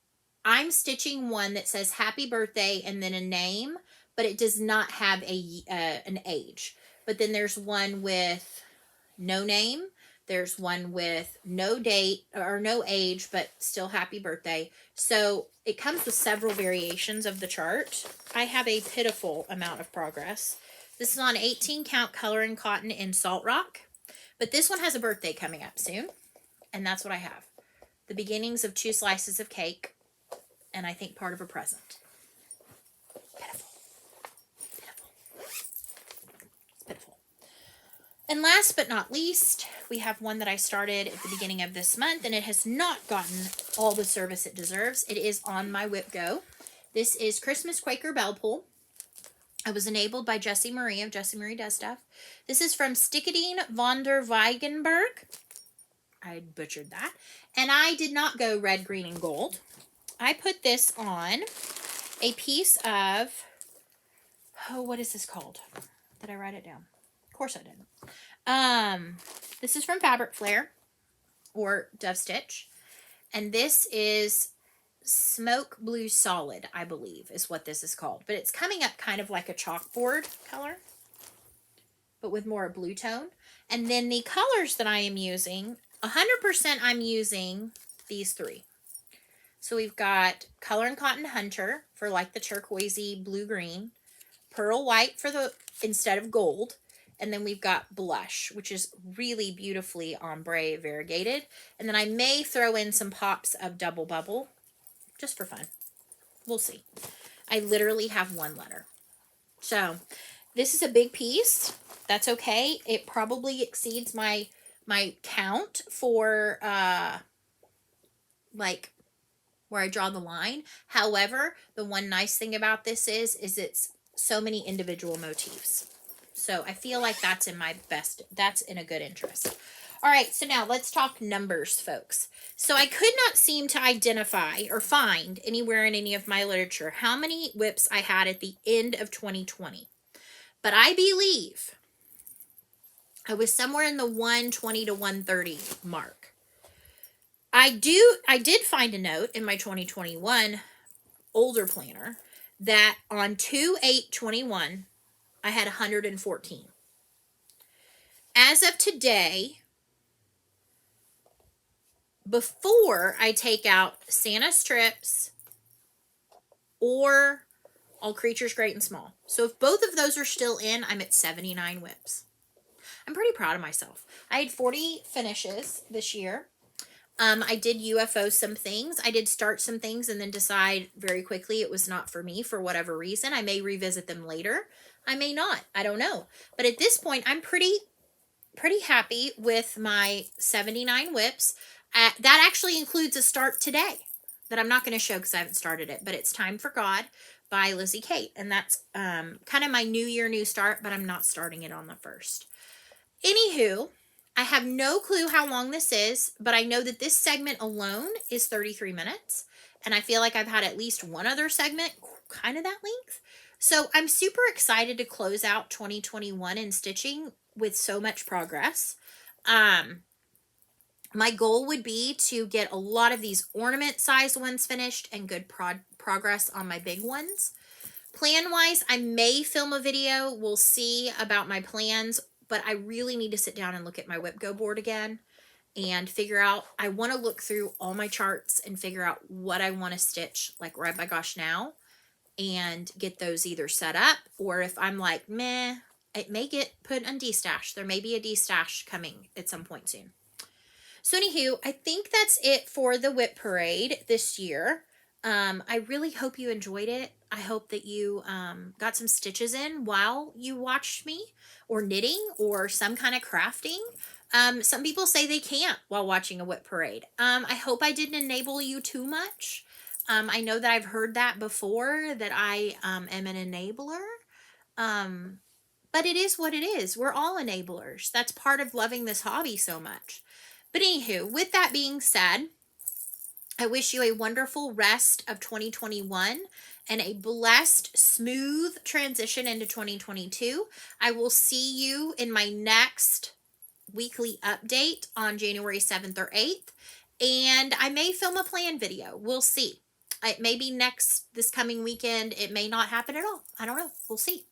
I'm stitching one that says happy birthday and then a name, but it does not have an age. But then there's one with no name. There's one with no date or no age, but still happy birthday. So it comes with several variations of the chart. I have a pitiful amount of progress. This is on 18 count Color and Cotton in Salt Rock. But this one has a birthday coming up soon. And that's what I have. The beginnings of 2 slices of cake. And I think part of a present. Pitiful. Pitiful. It's pitiful. And last but not least, we have one that I started at the beginning of this month, and it has not gotten all the service it deserves. It is on my WIP Go. This is Christmas Quaker Bell Pull. I was enabled by Jessie Marie of Jessie Marie Does Stuff. This is from Stickadine von der Weigenberg. I butchered that. And I did not go red, green, and gold. I put this on a piece of, oh, what is this called? Did I write it down? Of course I didn't. This is from Fabric Flare or Dove Stitch. And this is Smoke Blue Solid, I believe is what this is called. But it's coming up kind of like a chalkboard color, but with more blue tone. And then the colors that I am using, 100% I'm using these 3. So we've got Color and Cotton Hunter for like the turquoisey blue-green, Pearl White for the instead of gold, and then we've got Blush, which is really beautifully ombre variegated. And then I may throw in some pops of Double Bubble just for fun. We'll see. I literally have 1 letter. So this is a big piece. That's okay. It probably exceeds my count for like where I draw the line. However, the one nice thing about this is it's so many individual motifs. So I feel like that's in my best, that's in a good interest. All right, so now let's talk numbers, folks. So I could not seem to identify or find anywhere in any of my literature how many WIPs I had at the end of 2020. But I believe I was somewhere in the 120 to 130 mark. I did find a note in my 2021 older planner that on 2/8/21 I had 114. As of today, before I take out Santa Strips or All Creatures Great and Small. So if both of those are still in, I'm at 79 WIPs. I'm pretty proud of myself. I had 40 finishes this year. I did UFO some things. I did start some things and then decide very quickly it was not for me for whatever reason. I may revisit them later. I may not. I don't know. But at this point, I'm pretty happy with my 79 WIPs. That actually includes a start today that I'm not going to show because I haven't started it. But it's Time for God by Lizzie Kate. And that's kind of my New Year, New Start, but I'm not starting it on the 1st. Anywho, I have no clue how long this is, but I know that this segment alone is 33 minutes. And I feel like I've had at least one other segment kind of that length. So I'm super excited to close out 2021 in stitching with so much progress. My goal would be to get a lot of these ornament size ones finished and good progress on my big ones. Plan wise, I may film a video. We'll see about my plans. but I really need to sit down and look at my WIP Go board again and figure out, I want to look through all my charts and figure out what I want to stitch like right by gosh now and get those either set up, or if I'm like, meh, it may get put on D-stash. There may be a D-stash coming at some point soon. So anywho, I think that's it for the WIP parade this year. I really hope you enjoyed it. I hope that you got some stitches in while you watched me, or knitting, or some kind of crafting. Some people say they can't while watching a WIP parade. I hope I didn't enable you too much. I know that I've heard that before, that I am an enabler. But it is what it is. We're all enablers. That's part of loving this hobby so much. But anywho, with that being said, I wish you a wonderful rest of 2021 and a blessed, smooth transition into 2022. I will see you in my next weekly update on January 7th or 8th. And I may film a plan video. We'll see. It may be this coming weekend. It may not happen at all. I don't know. We'll see.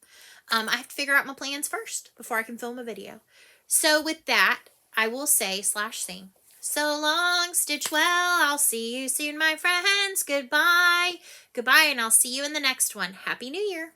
I have to figure out my plans first before I can film a video. So with that, I will say /sing. So long, stitch well. I'll see you soon, my friends. Goodbye. Goodbye, and I'll see you in the next one. Happy New Year.